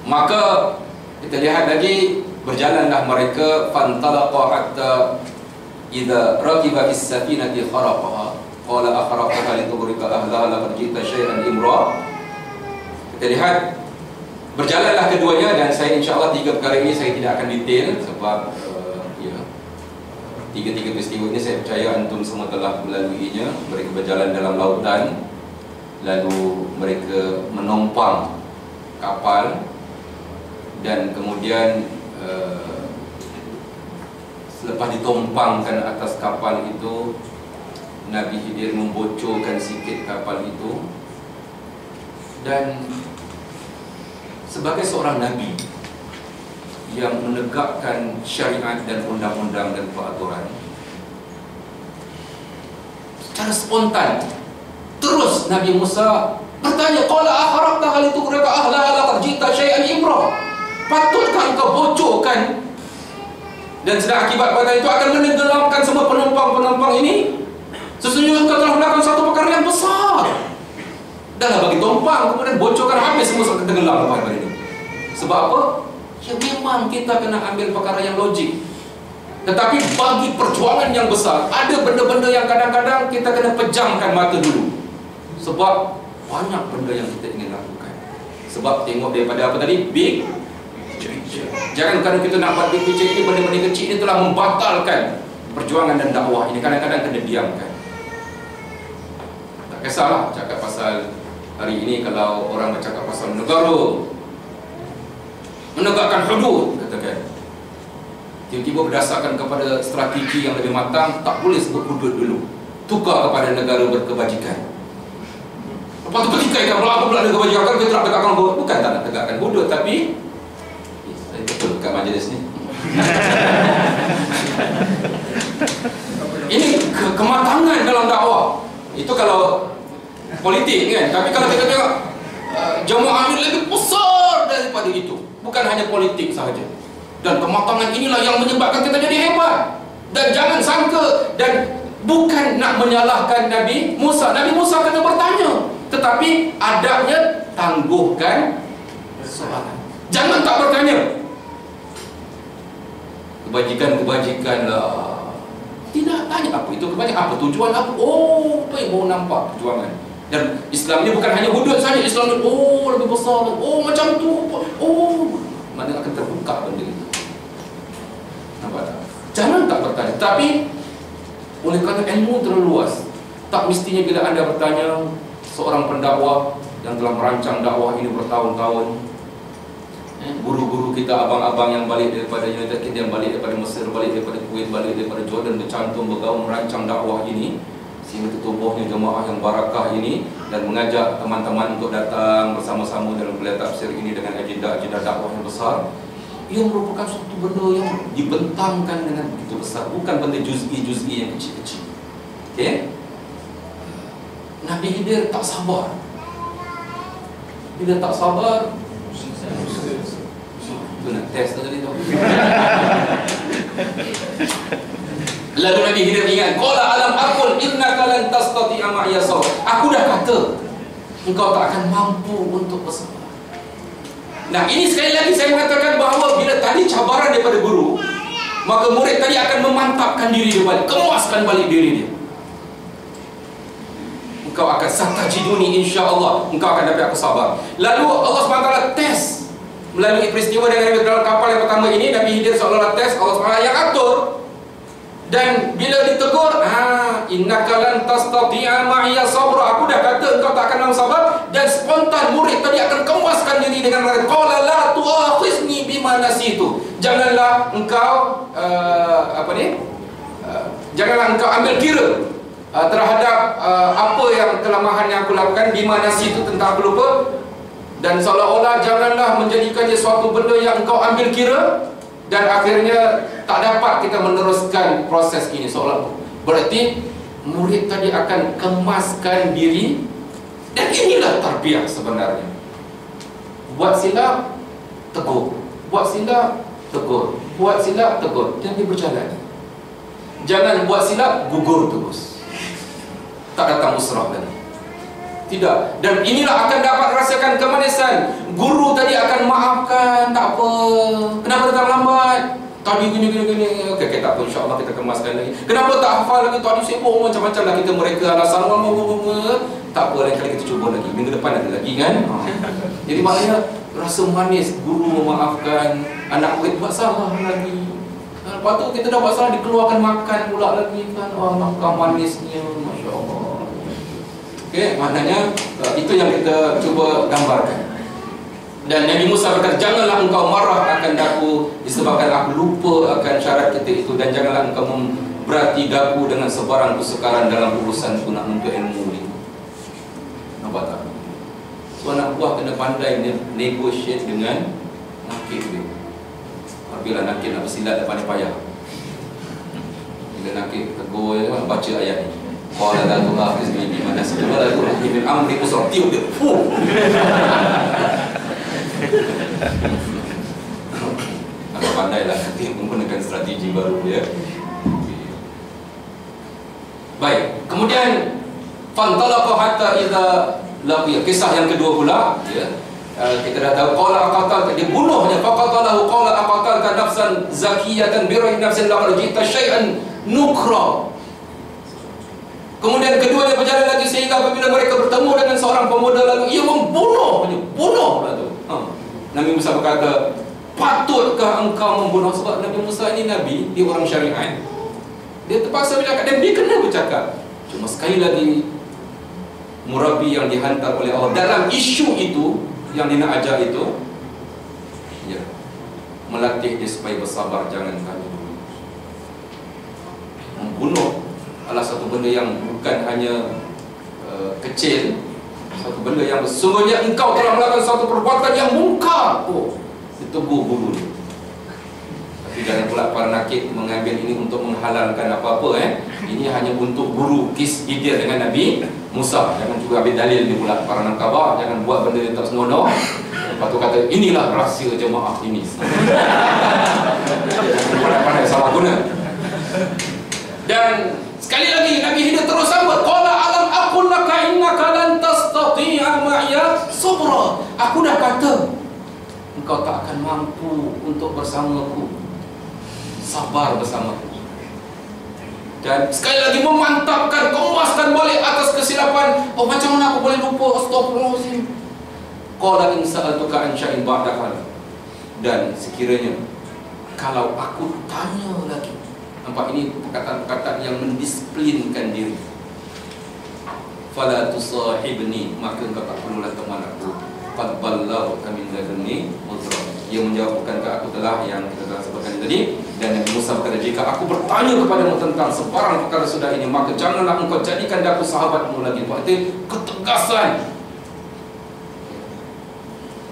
Maka kita lihat lagi, berjalanlah mereka, fantalaqa hatta idza raqiba fis safinati kharaqaha qala akhraqaha litughriqa ahlaha laqad jita syai'an imra. Kita lihat berjalanlah keduanya, dan saya insya-Allah tiga perkara ini saya tidak akan detail sebab tiga-tiga peristiwa ini saya percaya antum semua telah melaluinya. Mereka berjalan dalam lautan, lalu mereka menompang kapal, dan kemudian selepas ditompangkan atas kapal itu, Nabi Khidir membocorkan sikit kapal itu. Dan sebagai seorang Nabi yang menegakkan syariat dan undang-undang dan peraturan, secara spontan terus Nabi Musa bertanya, qala akhraqta hal tughriqa ahlaha laqad jita syai'an imra. Patutkah engkau bocorkan, dan sedang akibat pada itu akan menenggelamkan semua penumpang-penumpang ini? Sesungguhnya engkau telah melakukan satu perkara yang besar. Dahlah bagi tumpang, kemudian bocorkan habis semua sampai tenggelam pada ini. Sebab apa? Ya memang kita kena ambil perkara yang logik. Tetapi bagi perjuangan yang besar, ada benda-benda yang kadang-kadang kita kena pejamkan mata dulu. Sebab banyak benda yang kita ingin lakukan. Sebab tengok daripada apa tadi? Big picture. Jangan kerana kita nak buat big picture ini, benda-benda kecil ini telah membatalkan perjuangan dan dakwah ini. Kadang-kadang kena diamkan. Tak kisahlah cakap pasal hari ini, kalau orang bercakap pasal negara, menegakkan hudud, katakan, tiba-tiba berdasarkan kepada strategi yang lebih matang, tak boleh sebut hudud dulu, tukar kepada negara berkebajikan. Lepas tu pertikaikan pula ada kebajikan, kita nak tegakkan hudud. Bukan tak nak tegakkan hudud, tapi saya betul kat majlis ni. Ini kematangan dalam dakwah. Itu kalau politik kan. Tapi kalau kita tengok jamaah ini lebih besar daripada itu. Bukan hanya politik sahaja. Dan kematangan inilah yang menyebabkan kita jadi hebat. Dan jangan sangka, dan bukan nak menyalahkan Nabi Musa. Nabi Musa kena bertanya, tetapi adabnya tangguhkan soalan. Jangan tak bertanya. Kebajikan lah. Tidak tanya apa itu kebajikan, apa tujuan apa. Oh, apa yang mau nampak perjuangan. Dan Islam ini bukan hanya hudud saja. Islam ini lebih besar. Oh, macam tu. Oh, mana akan terbuka benda itu. Nampak tak? Jangan tak bertanya. Tapi oleh kerana ilmu terlalu luas, tak mestinya bila anda bertanya seorang pendakwah yang telah merancang dakwah ini bertahun-tahun, guru-guru kita, abang-abang yang balik daripada United Kingdom, yang balik daripada Mesir, balik daripada Kuwait, balik daripada Jordan, bercantum bergaul merancang dakwah ini sehingga tertubuhnya jemaah yang barakah ini, dan mengajak teman-teman untuk datang bersama-sama dalam kuliah tafsir ini dengan agenda-agenda dakwah yang besar. Ia merupakan suatu benda yang dibentangkan dengan begitu besar, bukan benda juz'i yang kecil-kecil. Okey? Nabi Khidir tak sabar. Bila tak sabar, tu nak test tadi tu. Lalu Nabi Khidir ingat, qala alam aqul innaka lan tastati'a ma'iya sabr. Aku dah kata engkau tak akan mampu untuk bersabar. Nah, ini sekali lagi saya mengatakan bahawa bila tadi cabaran daripada guru, maka murid tadi akan memantapkan diri dia balik, kemuaskan balik diri dia. Engkau akan satajiduni, insya-Allah engkau akan dapat aku sabar. Lalu Allah SWT test melalui peristiwa dengan dalam kapal yang pertama ini. Nabi Khidir seolah-olah test, Allah SWT yang atur. Dan bila ditegur, innaka lan tastati'a ma'iya sabra, aku dah kata engkau tak akan sabar. Dan spontan murid tadi akan kemuaskan diri dengan mengatakan, qala la tu'akhizni bima nasitu. Janganlah engkau janganlah engkau ambil kira terhadap apa yang kelemahan yang aku lakukan, bima nasitu, tentang aku lupa. Dan seolah-olah janganlah menjadikannya suatu benda yang engkau ambil kira. Dan akhirnya tak dapat kita meneruskan proses ini seolah. Berarti murid tadi akan kemaskan diri. Dan inilah tarbiyah sebenarnya. Buat silap, tegur. Buat silap, tegur. Buat silap, tegur. Dan dia berjalan. Jangan buat silap, gugur terus. Tak datang usrah lagi. Tidak. Dan inilah akan dapat rasakan kemanisan. Guru tadi akan maafkan, tak apa. Kenapa datang lambat? Tadi gini. Okey, tak apa, insya-Allah kita kemaskan lagi. Kenapa tak hafal lagi? Tadi sibuk macam-macam lah kita mereka alasan. Tak apa, lain kali kita cuba lagi. Minggu depan ada lagi kan? Jadi maknanya rasa manis guru memaafkan anak murid buat salah lagi. Lepas tu kita dah buat salah, dikeluarkan makan pula lagi kan. Makan manisnya, masya-Allah. Okey, maknanya itu yang kita cuba gambarkan. Dan Nabi Musa berkata, janganlah engkau marah akan daku disebabkan aku lupa akan syarat kita itu, dan janganlah engkau memberati daku dengan sebarang kesukaran dalam urusanku nak menuntut ilmu ini. Nampak tak? So anak buah kena pandai negotiate dengan nakib dia. Apabila nakib nak bersilat depan dia payah. Bila nakib tegur dia, baca ayat ni. Qala la tu'akhizni bima nasitu wa la turhaqni min amri usra. Tiup dia. Agak pandailah nanti menggunakan strategi baru ya. Baik. Kemudian fantalaqa hatta idza laqiya. Kisah yang kedua pula ya. Kita dah tahu qala aqatal, dia bunuhnya, faqatalahu qala aqatalta nafsan zakiyatan bi ghayri nafsin laqad jita syai'an nukra. Kemudian keduanya berjalan lagi sehingga apabila mereka bertemu dengan seorang pemuda, lalu ia membunuhnya. Bunuhlah tu. Nabi Musa berkata, patutkah engkau membunuh? Sebab Nabi Musa ini Nabi, dia orang syariat. Dia terpaksa bercakap dan dia kena bercakap. Cuma sekali lagi, murabi yang dihantar oleh Allah dalam isu itu, yang dia nak ajar itu, ya, melatih dia supaya bersabar, jangan tanya dulu. Membunuh adalah satu benda yang bukan hanya kecil, satu benda yang sesungguhnya engkau telah melakukan satu perbuatan yang mungkar. Ditegur guru dia. Tapi jangan pula para nakib mengambil ini untuk menghalalkan apa-apa. Ini hanya untuk guru kis Khidir dengan Nabi Musa. Jangan juga ambil dalil ni pula para nakabah. Jangan buat benda yang tak senonoh. Lepas tu kata inilah rahsia jemaah ini. Jangan pandai salah guna. Dan sekali lagi Aku dah kata engkau tak akan mampu untuk bersamaku. Sabar bersamaku. Dan sekali lagi memantapkan, kemaskan balik atas kesilapan. Oh, macam mana aku boleh lupa? Astagfirullahaladzim. Qala in sa'altuka an syai'in ba'daha. Dan sekiranya kalau aku tanya lagi. Nampak, ini perkataan-perkataan yang mendisiplinkan diri. Fala tusahibni, maka engkau tak perlulah teman aku. Qad ballaghuka min ladunni uzra. Ia menjawab, bukankah aku telah, yang kita telah sebutkan tadi. Dan Nabi Musa berkata, jika aku bertanya kepadamu tentang sebarang perkara sudah ini, maka janganlah engkau jadikan aku sahabatmu lagi. Berarti ketegasan.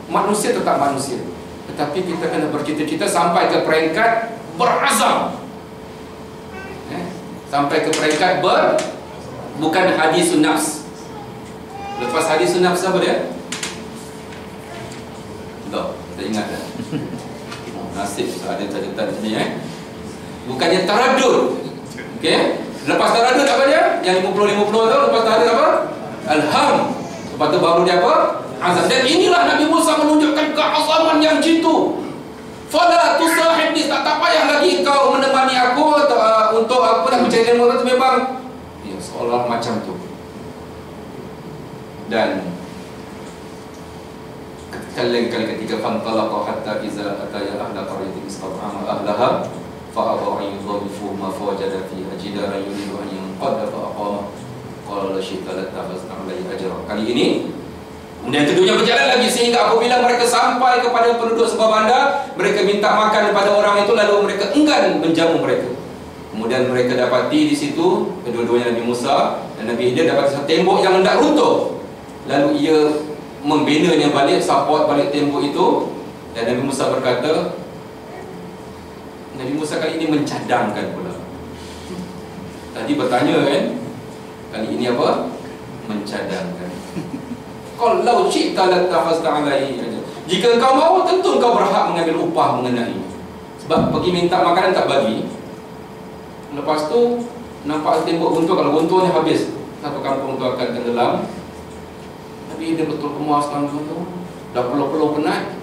Manusia tetap manusia, tetapi kita kena bercita-cita sampai ke peringkat berazam. Sampai ke peringkat bukan hadisun nafs. Lepas hadisun nafs apa dia? Tak, tak ingat dah. Nasib ada catatan sini Bukannya taradud. Okey. Lepas taradud apa dia? Yang 50-50 tu, lepas taradud apa? Alham. Lepas tu baru dia apa? Azam. Dan inilah Nabi Musa menunjukkan keazaman yang jitu. Fala tusahibni, tak payah lagi kau menemani aku untuk aku nak mencari ilmu itu. Memang ya, seolah macam tu. Dan kali ketiga, fantalaqa hatta iza ataya ahla qaryatin istad'ama ahlaha fa abaw an yudhifu ma fawajada fiha jidaran yuridu an yanqadha fa aqama qala la syi'ta lattakhazna alayhi ajra. Kali ini kemudian keduanya berjalan lagi sehingga apabila mereka sampai kepada penduduk sebuah bandar, mereka minta makan kepada orang itu, lalu mereka enggan menjamu mereka. Kemudian mereka dapati di situ kedua-duanya, Nabi Musa dan Nabi Khidir, dapat satu tembok yang hendak runtuh. Lalu ia membinanya balik, support balik tembok itu. Dan Nabi Musa berkata, Nabi Musa kali ini mencadangkan pula. Tadi bertanya kan, kali ini apa? Mencadangkan. Kalau syi'ta lattakhazta alaihi ajra. Jika engkau mahu, tentu engkau berhak mengambil upah mengenai. Sebab pergi minta makanan tak bagi. Lepas tu nampak tembok runtuh, kalau runtuhnya habis, satu kampung tu akan tenggelam. Nabi dia betul kemas kampung tu. Dah peluh-peluh penat.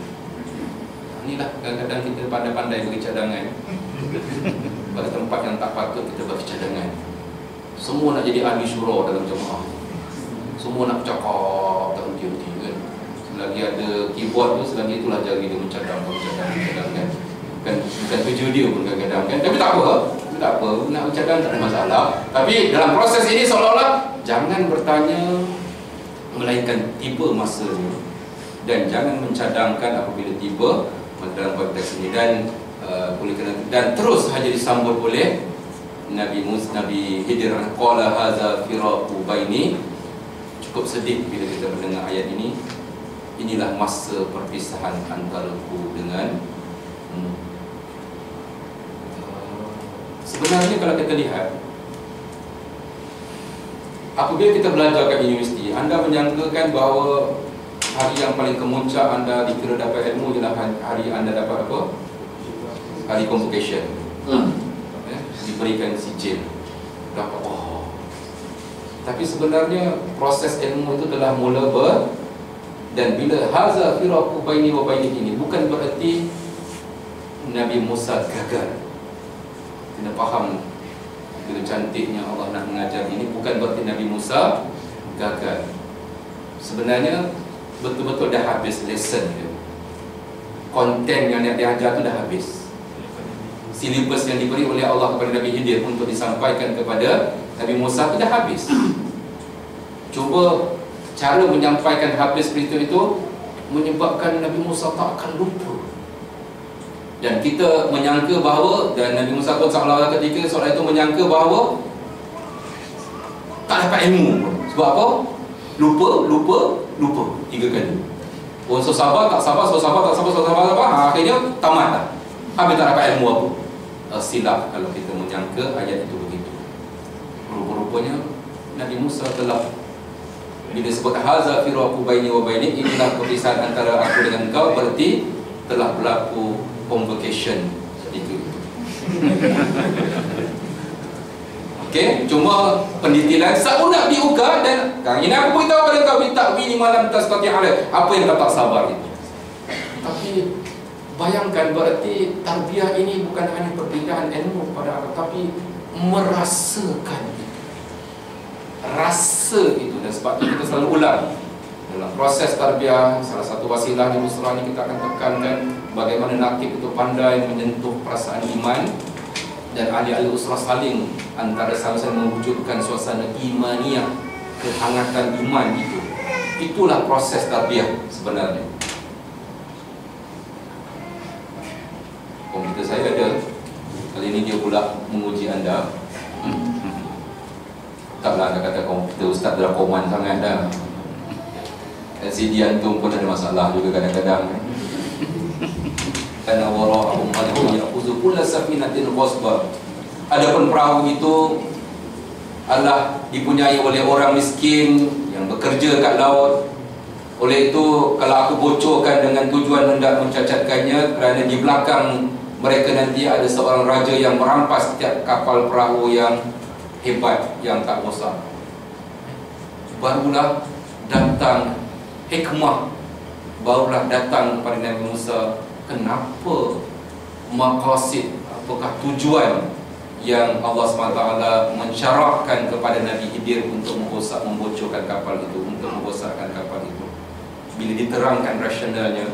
Inilah kadang-kadang kita pandai-pandai bagi cadangan. Pada tempat yang tak patut kita bagi cadangan. Semua nak jadi ahli syura dalam jemaah. Semua nak cakap tak henti-henti kan. Selagi ada keyboard tu, selagi itulah jari dia mencadang kan. Bukan kerja dia pun kadang-kadang kan. Tapi tak apa, nak mencadang tak ada masalah. Tapi dalam proses ini seolah-olah jangan bertanya, melainkan tiba masanya. Dan jangan mencadangkan apabila tiba dalam konteks ini. Dan terus saja disambut oleh Nabi Khidir, qala hadza firaqu baini. Cukup sedih bila kita mendengar ayat ini. Inilah masa perpisahan antaraku dengan sebenarnya kalau kita lihat, apabila kita belajar kat universiti, anda menyangkakan bahawa hari yang paling kemuncak anda dikira dapat ilmu ialah hari anda dapat apa? Hari convocation. Diberikan sijil. Dapat tapi sebenarnya proses ilmu itu telah mula dan bila haza firaqu baini wa baini ini bukan bererti Nabi Musa gagal. Kena faham bila cantiknya Allah nak mengajar ini, bukan berarti Nabi Musa gagal. Sebenarnya betul-betul dah habis lesson dia. Konten yang nak diajar tu dah habis. Silibus yang diberi oleh Allah kepada Nabi Khidir untuk disampaikan kepada Nabi Musa itu dah habis. Cuba cara menyampaikan habis berita itu menyebabkan Nabi Musa tak akan lupa. Dan kita menyangka bahawa, dan Nabi Musa pun seolah-olah ketika soalan itu menyangka bahawa tak dapat ilmu. Sebab apa? Lupa 3 kali. So sabar, tak sabar, so sabar, tak sabar, so sabar, akhirnya tamat lah. Habis tak dapat ilmu apa? Silap kalau kita menyangka ayat itu begitu. Rupa-rupanya Nabi Musa telah, bila sebut haza firaqu baini wa baini, inilah perpisahan antara aku dengan kau, berarti telah berlaku convocation itu. Okey, cuma pendetilan satu nak diuga dan ini aku beritahu pada kau bitakwi malam tastati alai. Apa yang kau tak sabar itu? Tapi bayangkan, berarti tarbiyah ini bukan hanya perbezaan ilmu pada anak, tapi merasakan itu. Rasa itu, dan sebab itu kita selalu ulang dalam proses tarbiyah. Salah satu wasilah di Musrah ini kita akan tekankan bagaimana nakib itu pandai menyentuh perasaan iman, dan ahli-ahli usrah saling antara sama-sama mewujudkan suasana imaniyah, kehangatan iman itu. Itulah proses tarbiyah sebenarnya. Komputer saya ada, kali ini dia pula menguji anda. Taklah anda kata komputer ustaz dah koman sangat dah. LCD antum pun ada masalah juga kadang-kadang. Karena wara'ahum malakun ya'khudhu kulla safinatin ghasba. Adapun perahu itu adalah dipunyai oleh orang miskin yang bekerja kat laut. Oleh itu, kalau aku bocorkan dengan tujuan hendak mencacatkannya, kerana di belakang mereka nanti ada seorang raja yang merampas setiap kapal perahu yang hebat, yang tak rosak. Barulah datang hikmah, barulah datang kepada Nabi Musa. Kenapa maqasid, apakah tujuan yang Allah SWT mensyarahkan kepada Nabi Khidir untuk membocorkan kapal itu, untuk merosakkan kapal itu? Bila diterangkan rasionalnya,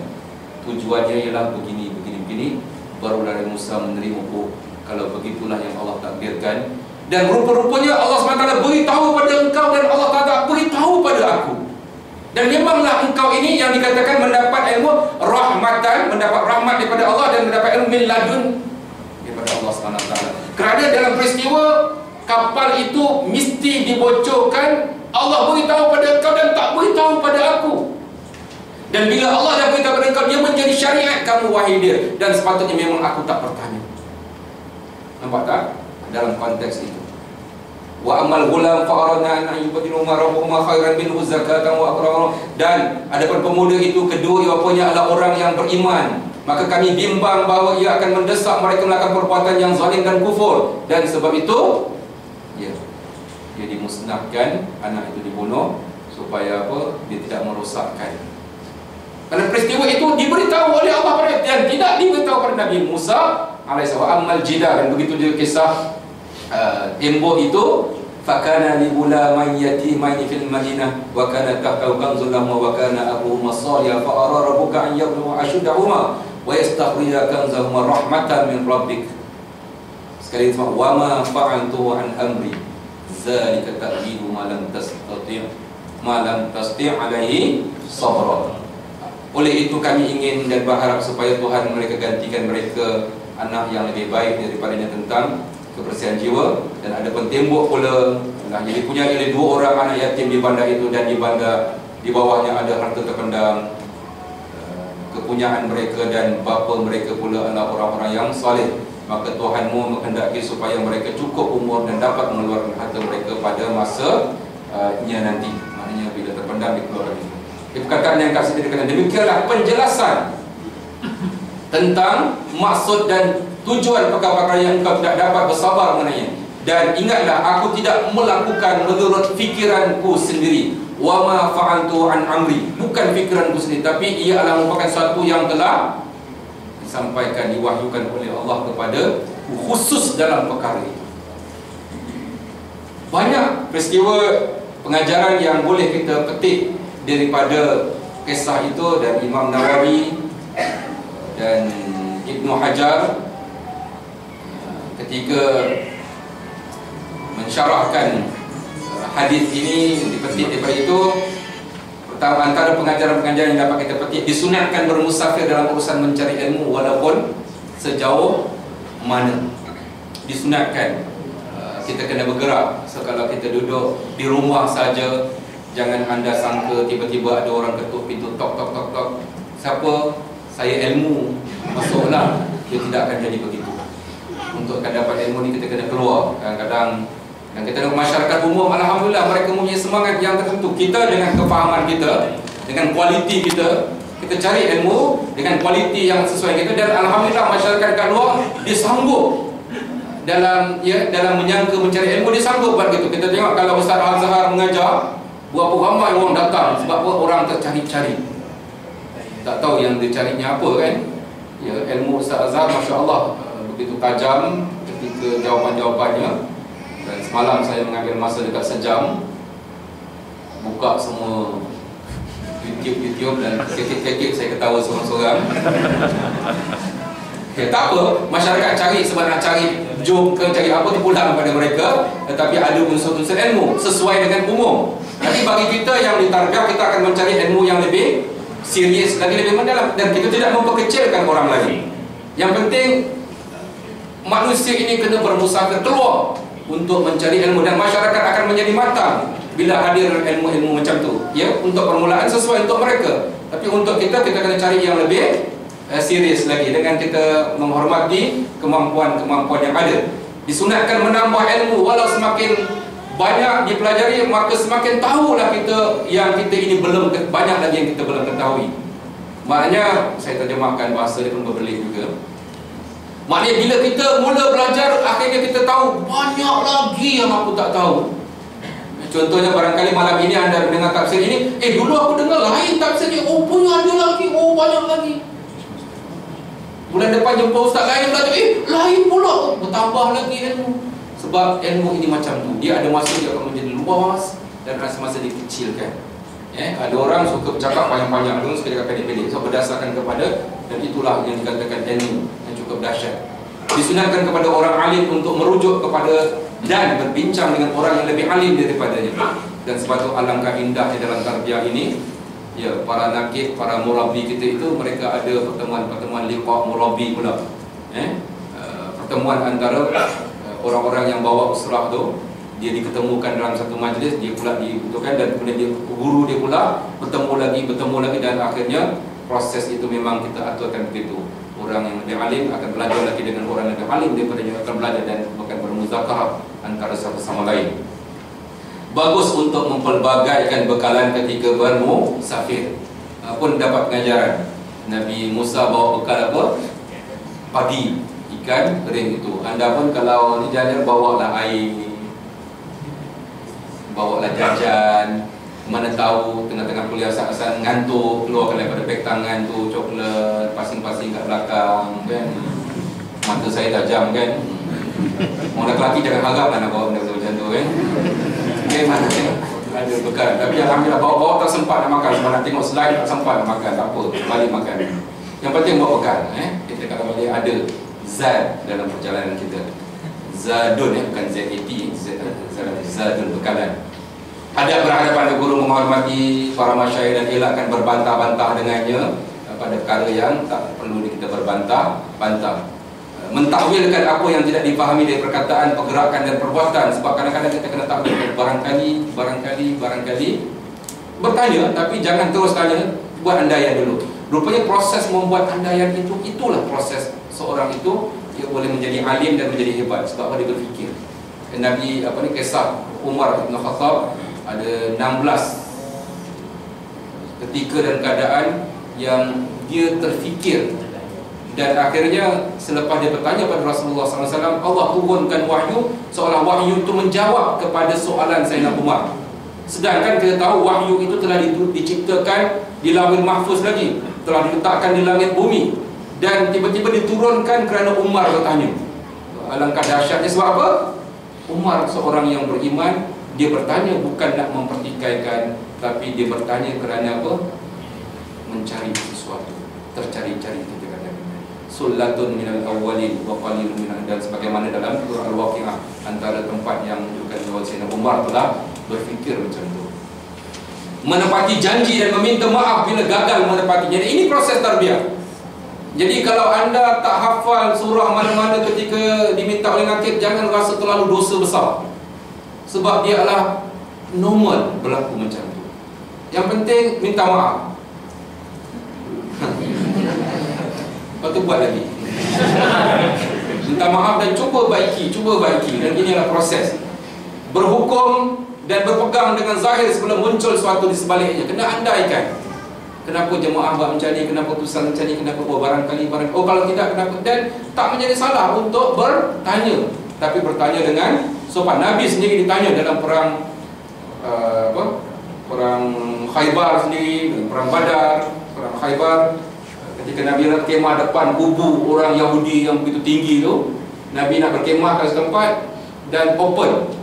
tujuannya ialah begini, barulah Nabi Musa menerima, oh, kalau begitulah yang Allah takdirkan. Dan rupa-rupanya Allah SWT beritahu pada engkau, dan Allah Ta'ala beritahu pada aku. Dan memanglah engkau ini yang dikatakan mendapat ilmu rahmatan, mendapat rahmat daripada Allah, dan mendapat ilmu min ladun daripada Allah SWT. Kerana dalam peristiwa kapal itu mesti dibocorkan, Allah beritahu pada engkau dan tak beritahu pada aku. Dan bila Allah dah beritahu pada engkau, dia menjadi syariat kamu wahai dia, dan sepatutnya memang aku tak bertanya. Nampak tak? Dalam konteks itu. Wa amal ghulam fa aradna an yubdilu ma rabbuhuma khairan minhu zakatan wa aqrara. Dan adapun pemuda itu, kedua iapanya adalah orang yang beriman, maka kami bimbang bahawa ia akan mendesak mereka melakukan perbuatan yang zalim dan kufur, dan sebab itu dia dimusnahkan, anak itu dibunuh supaya apa? Dia tidak merosakkan. Kerana peristiwa itu diberitahu oleh Allah pada, dan tidak diberitahu pada Nabi Musa alaihissalam. Amal jidar, dan begitu dia kisah tembok itu, fakana li gulamain yatimain fil madinah wa kana tahtahu kanzun lahum wa kana abuhuma salihah fa arara rabbuka an yablu ashuddahuma wa yastakhrija kanzahuma rahmatan min rabbik. Sekali itu, wa ma fa'altu an amri zalika ta'wilu ma lam tasti' alaihi sabra. Oleh itu kami ingin dan berharap supaya Tuhan mereka gantikan mereka anak yang lebih baik daripadanya tentang kebersihan jiwa. Dan ada pun tembok pula, jadi punya oleh dua orang anak yatim di bandar itu, dan di bawahnya ada harta terpendam, kepunyaan mereka, dan bapa mereka pula adalah orang-orang yang saleh. Maka Tuhanmu menghendaki supaya mereka cukup umur dan dapat mengeluarkan harta mereka pada masanya nanti, maknanya bila terpendam dikeluarkan itu. Perkataan yang kasih dikatakan demikianlah penjelasan tentang maksud dan tujuan perkara-perkara yang engkau tidak dapat bersabar mengenainya. Dan ingatlah, aku tidak melakukan menurut fikiranku sendiri. Wa ma fa'altu an amri, bukan fikiranku sendiri, tapi ia adalah merupakan sesuatu yang telah disampaikan, diwahyukan oleh Allah kepada khusus dalam perkara itu. Banyak peristiwa pengajaran yang boleh kita petik daripada kisah itu, dan Imam Nawawi dan Ibnu Hajar ketika mensyarahkan hadis ini dipetik daripada itu. Pertama, antara pengajaran-pengajaran yang dapat kita petik, disunatkan bermusafir dalam urusan mencari ilmu walaupun sejauh mana. Disunatkan kita kena bergerak. So kalau kita duduk di rumah saja, jangan anda sangka tiba-tiba ada orang ketuk pintu, tok tok tok tok, siapa? Saya ilmu, masuklah. Dia tidak akan jadi begitu. Untuk akan dapat ilmu ni kita kena keluar. Kadang-kadang, dan kita tengok masyarakat umum, alhamdulillah mereka mempunyai semangat yang tertentu. Kita dengan kefahaman kita, dengan kualiti kita, kita cari ilmu dengan kualiti yang sesuai kita, dan alhamdulillah masyarakat kat luar dia sanggup dalam menyangka mencari ilmu, dia sanggup buat gitu. Kita tengok kalau Ustaz Al-Zahar mengajar, berapa ramai orang datang. Sebab apa? Orang tercari-cari, tak tahu yang dia carinya apa kan. Ya, ilmu Ustaz Al-Zahar Masya Allah begitu tajam ketika jawapan-jawapannya. Dan semalam saya mengambil masa dekat sejam, buka semua YouTube dan kekek-kekek saya ketawa seorang-seorang. Okay, tak apa, masyarakat cari sebab nak cari jom ke cari apa tu pulang pada mereka, tetapi ada unsur-unsur ilmu sesuai dengan umum. Jadi bagi kita yang ditarbiyah, kita akan mencari ilmu yang lebih serius lagi, lebih mendalam, dan kita tidak memperkecilkan orang lain. Yang penting manusia ini kena bermusafir keluar untuk mencari ilmu, dan masyarakat akan menjadi matang bila hadir ilmu-ilmu macam tu. Ya, untuk permulaan sesuai untuk mereka, tapi untuk kita kena cari yang lebih serius lagi, dengan kita menghormati kemampuan-kemampuan yang ada. Disunatkan menambah ilmu, walau semakin banyak dipelajari, maka semakin tahulah kita yang kita ini belum banyak lagi yang kita belum ketahui. Maknanya, saya terjemahkan bahasa dia pun berbelit juga. Maknanya bila kita mula belajar, akhirnya kita tahu banyak lagi yang aku tak tahu. Contohnya barangkali malam ini anda mendengar tafsir ini, dulu aku dengar lain tafsir ni, oh punya ada lagi, oh banyak lagi. Bulan depan jumpa ustaz lain belajar, lain pula, bertambah lagi ilmu. Sebab ilmu ini macam tu, dia ada masa dia akan menjadi luas, dan ada masa dia kecilkan. Ada orang suka bercakap panjang-panjang, ada orang suka cakap pendek-pendek. So berdasarkan kepada, dan itulah yang dikatakan ilmu yang cukup dahsyat. Disunatkan kepada orang alim untuk merujuk kepada dan berbincang dengan orang yang lebih alim daripadanya. Dan sebab itu alangkah indahnya dalam tarbiyah ini, ya, para nakib, para murabbi kita itu, mereka ada pertemuan-pertemuan liqa murabbi pula. Pertemuan antara orang-orang yang bawa usrah tu, dia diketemukan dalam satu majlis, dia pula dibutuhkan, dan kemudian dia, guru dia pula bertemu lagi, dan akhirnya proses itu memang kita aturkan begitu. Orang yang lebih alim akan belajar lagi dengan orang yang lebih alim daripada yang akan belajar, dan akan bermuzakarah antara satu sama lain. Bagus untuk mempelbagaikan bekalan ketika bermusafir. Pun dapat pengajaran. Nabi Musa bawa bekal apa? Padi, ikan kering itu. Anda pun kalau ni jalan, bawalah air, bawalah jajan. Mana tahu tengah-tengah kuliah asal-asal ngantuk, keluarkan daripada beg tangan tu coklat, pasing-pasing kat belakang kan. Mata saya tajam kan. Orang lelaki jangan harap lah nak bawa benda macam tu kan. Okay, mana ada bekal. Tapi alhamdulillah bawa-bawa tak sempat nak makan. Sebab nak tengok slide tak sempat nak makan, tak apa, balik makan. Yang penting bawa bekal. Kita kalau balik ada zat dalam perjalanan kita. Zadun, bukan Z-A-T, zadun, bekalan. Ada berhadapan dengan guru, menghormati para masyayikh dan elakkan berbantah-bantah dengannya pada perkara yang tak perlu kita berbantah-bantah. Mentakwilkan apa yang tidak dipahami dari perkataan, pergerakan dan perbuatan. Sebab kadang-kadang kita kena takwil, barangkali bertanya, tapi jangan terus tanya, buat andaian dulu. Rupanya proses membuat andaian itu, itulah proses seorang itu dia boleh menjadi alim dan menjadi hebat. Sebab apa? Dia berfikir. Nabi kisah Umar bin Khattab, ada 16 ketika dan keadaan yang dia terfikir, dan akhirnya selepas dia bertanya pada Rasulullah SAW, Allah turunkan wahyu, seolah wahyu itu menjawab kepada soalan Sayyidina Umar. Sedangkan kita tahu wahyu itu telah diciptakan di Lauhul Mahfuz lagi, telah diletakkan di langit bumi, dan tiba-tiba diturunkan kerana Umar bertanya. Alangkah dahsyatnya. Sebab apa? Umar seorang yang beriman, dia bertanya bukan nak mempertikaikan, tapi dia bertanya kerana apa? Mencari sesuatu, tercari-cari kita kata. Sullatun minal awwalin wa qalilun minal, dan sebagaimana dalam surah Al-Waqiah, antara tempat yang menunjukkan bahawa Sayyidina Umar telah berfikir macam tu. Menepati janji dan meminta maaf bila gagal menepati. Jadi ini proses tarbiyah. Jadi kalau anda tak hafal surah mana-mana ketika diminta oleh nakib, jangan rasa terlalu dosa besar. Sebab dia adalah normal berlaku macam tu. Yang penting minta maaf. Lepas tu buat lagi. Minta maaf dan cuba baiki. Dan inilah proses. Berhukum dan berpegang dengan zahir sebelum muncul sesuatu di sebaliknya. Kena andaikan. Kenapa jemaah buat macam ni? Kenapa tulisan macam ni? Kenapa barangkali? Oh kalau tidak, kenapa? Dan tak menjadi salah untuk bertanya. tapi bertanya dengan sopan. Nabi sendiri ditanya dalam perang perang Khaybar sendiri, perang Badar, perang Khaybar, ketika Nabi nak berkemah depan kubu orang Yahudi yang begitu tinggi tu, Nabi nak berkemah ke setempat dan open.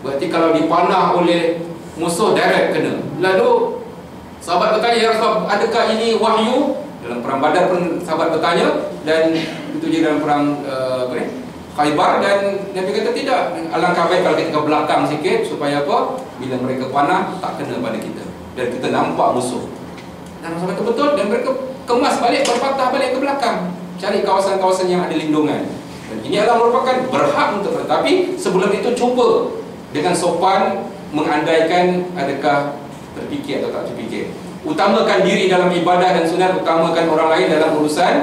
Berarti kalau dipanah oleh musuh direct kena. Lalu sahabat bertanya, ya Rasulullah, adakah ini wahyu? Dalam perang Badar pun sahabat bertanya, dan itu juga dalam perang Khaybar, dan Nabi kata tidak, alangkah baik kalau kita ke belakang sikit supaya apa? Bila mereka panah tak kena pada kita dan kita nampak musuh. Dan sahabat itu betul, dan mereka kemas balik, berpatah balik ke belakang, cari kawasan-kawasan yang ada lindungan. Dan ini adalah merupakan berhak untuk, tapi sebelum itu cuba dengan sopan mengandaikan adakah terfikir atau tak terfikir. Utamakan diri dalam ibadah dan sunat, utamakan orang lain dalam urusan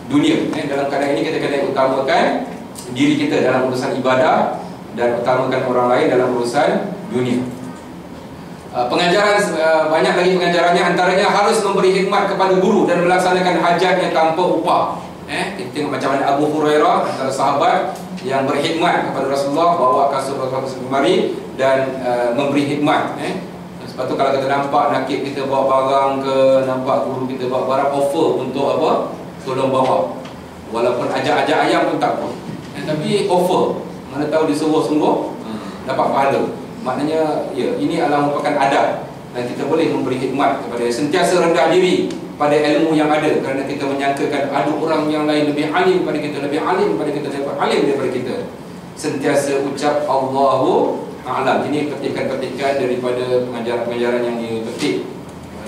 dunia. Dalam keadaan ini kita kena utamakan diri kita dalam urusan ibadah dan utamakan orang lain dalam urusan dunia. Pengajaran, banyak lagi pengajarannya, antaranya harus memberi khidmat kepada guru dan melaksanakan hajatnya tanpa upah. Kita tengok macam mana Abu Hurairah, antara sahabat yang berkhidmat kepada Rasulullah, bawa kasut Rasulullah kemari dan memberi khidmat. Sebab tu kalau kita nampak nakib kita bawa barang ke, nampak guru kita bawa barang, offer untuk apa? Tolong bawa. Walaupun ajak-ajak ayam pun tak apa. Tapi offer, mana tahu disuruh sungguh dapat pahala. Maknanya ya, ini adalah merupakan adab, dan kita boleh memberi khidmat kepada, sentiasa rendah diri pada ilmu yang ada, kerana kita menyangkakan ada orang yang lain lebih alim daripada kita, lebih alim daripada kita, lebih alim daripada kita. Sentiasa ucap Allahu a'lam. Ini petikan-petikan daripada pengajaran-pengajaran yang dipetik,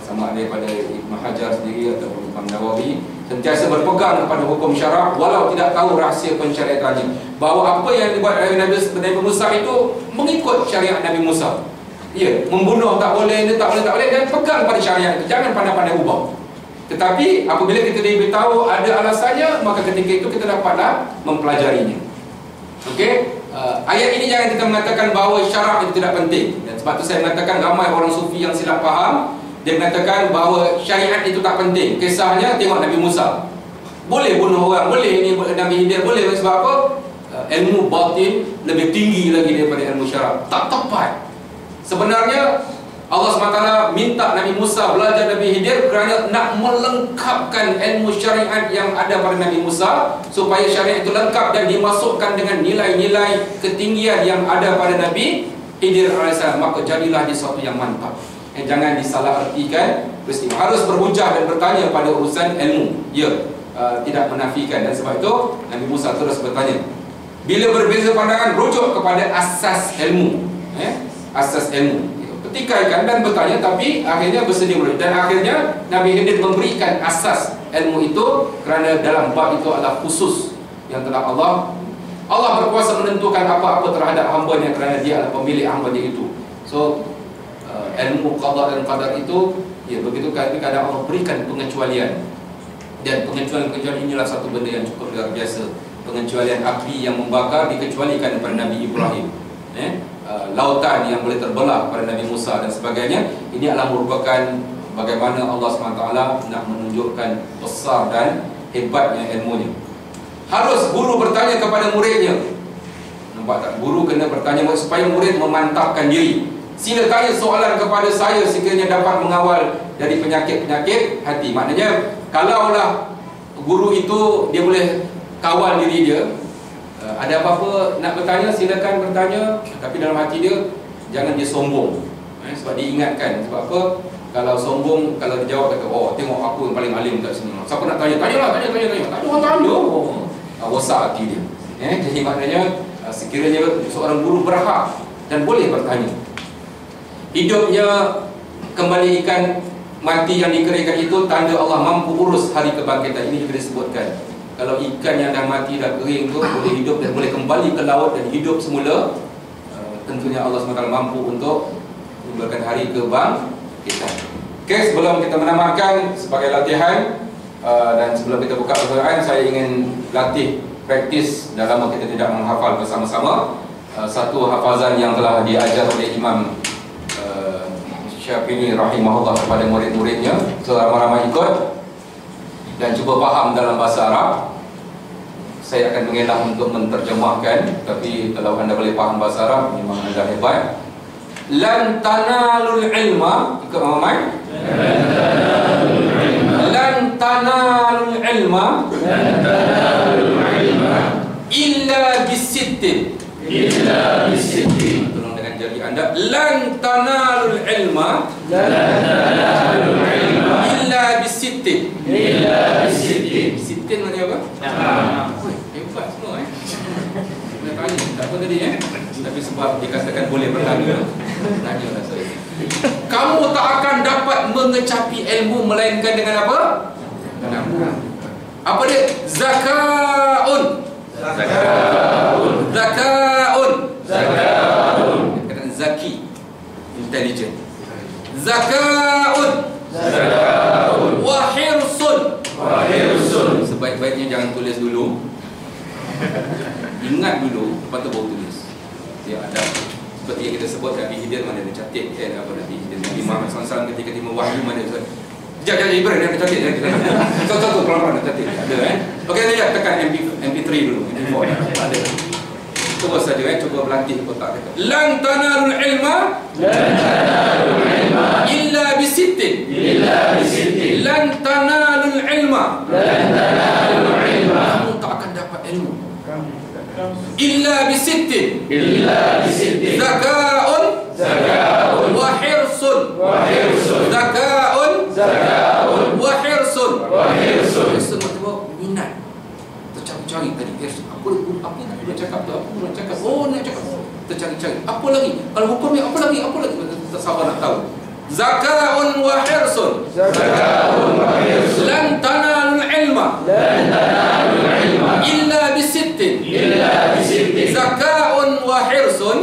sama ada daripada Ibn Hajar sendiri ataupun Imam Nawawi. Sentiasa berpegang kepada hukum syarak walau tidak tahu rahsia pensyariatannya, bahawa apa yang dibuat oleh Nabi Musa itu mengikut syariat Nabi Musa. Ya, membunuh tak boleh, ini tak boleh, dan pegang pada syariat itu, jangan pandai-pandai ubah. Tetapi apabila kita diberitahu ada alasannya, maka ketika itu kita dapatlah mempelajarinya. Okey, ayat ini jangan kita mengatakan bahawa syarak itu tidak penting. Dan sebab itu saya mengatakan ramai orang sufi yang silap faham. Dia mengatakan bahawa syariat itu tak penting. Kisahnya tengok Nabi Musa, boleh bunuh orang, boleh ini Nabi Khidir boleh. Sebab apa? Ilmu batin lebih tinggi lagi daripada ilmu syarak. Tak tepat. Sebenarnya Allah SWT minta Nabi Musa belajar Nabi Khidir kerana nak melengkapkan ilmu syariat yang ada pada Nabi Musa, supaya syariat itu lengkap dan dimasukkan dengan nilai-nilai ketinggian yang ada pada Nabi Khidir AS. Maka jadilah dia sesuatu yang mantap. Jangan disalahartikan peristiwa. Harus berhujah dan bertanya pada urusan ilmu. Ya, tidak menafikan. Dan sebab itu Nabi Musa terus bertanya. Bila berbeza pandangan, rujuk kepada asas ilmu. Asas ilmu. Petikaikan dan bertanya, tapi akhirnya bersedia murid. Dan akhirnya Nabi Khidir memberikan asas ilmu itu, kerana dalam bab itu adalah khusus yang telah Allah berkuasa menentukan apa-apa terhadap hamba-Nya, kerana Dia adalah pemilik hamba-Nya itu. So ilmu qada dan qadar itu, ya, begitu kadang-kadang Allah berikan pengecualian, dan pengecualian inilah satu benda yang cukup luar biasa. Pengecualian api yang membakar dikecualikan kepada Nabi Ibrahim, lautan yang boleh terbelah pada Nabi Musa dan sebagainya. Ini adalah merupakan bagaimana Allah SWT nak menunjukkan besar dan hebatnya ilmunya. Harus guru bertanya kepada muridnya. Nampak tak? Guru kena bertanya supaya murid memantapkan diri. Sila tanya soalan kepada saya sekiranya dapat mengawal dari penyakit-penyakit hati. Maknanya, kalaulah guru itu dia boleh kawal diri dia, ada apa-apa nak bertanya, silakan bertanya. Tapi dalam hati dia, jangan dia sombong. Sebab diingatkan. Sebab apa? Kalau sombong, kalau dia jawab kata, oh tengok aku yang paling alim kat sini, siapa nak tanya? Tanyalah, tanya. Tak ada orang tanya. Rosak hati dia. Jadi maknanya, sekiranya seorang guru berhak dan boleh bertanya. Hidupnya kembali ikan mati yang dikeringkan itu tanda Allah mampu urus hari kebangkitan. Ini juga disebutkan. Kalau ikan yang dah mati, dah kering tu boleh hidup dan boleh kembali ke laut dan hidup semula, tentunya Allah SWT mampu untuk menimbulkan hari kebangkitan. Okey, sebelum kita menamatkan sebagai latihan, dan sebelum kita buka pertanyaan, saya ingin latih praktis. Dah lama kita tidak menghafal bersama-sama satu hafazan yang telah diajar oleh Imam Syafi'i rahimahullah kepada murid-muridnya. So ramai-ramai ikut dan cuba faham dalam bahasa Arab. saya akan mengelak untuk menterjemahkan, tapi kalau anda boleh faham bahasa Arab, memang anda hebat. Lan tanalul ilma, ikut Muhammad. Lan tanalul ilma illa bisittin. Tolong dengan jari anda. Lan tanalul ilma illa bisittin. Sittin maknanya apa? Hebat semua nak tanya, tak apa tadi tapi sebab dikatakan boleh bertanya, tanyalah saya. Kamu tak akan dapat mengecapi ilmu melainkan dengan apa? Apa dia? Zakaun. Kata zaki, intelligent. Zakaun. Wa hirsun. Sebaik-baiknya jangan tulis dulu. Ingat dulu, lepas tu baru tulis. Ya, ada seperti yang kita sebut Nabi Khidir mana dia catat apa Nabi Khidir, Nabi Muhammad SAW ketika dia wahyu mana dia. Sekejap Ibrahim dia catat satu pelan-pelan dia catat. Ada Okey, lihat tekan MP3 dulu, MP4 ada. Cuba saja cuba berlatih otak kita. Lan tanalul ilma illa bisittin. Lan tanalul ilma. Kamu tak akan dapat ilmu illa bisittin. Zakaun wa hirsun. Zakaun wa hirsun. Hirsun maksudnya minat, tercari-cari tadi. Hirsun apa nak cakap tu? Oh, nak cakap tercari-cari. Apa lagi? Kalau hukumnya apa lagi? Tak sabar nak tahu. Zakaun wa hirsun. Lan tanalul ilma illa bisittin. Zakaun wa hirsun.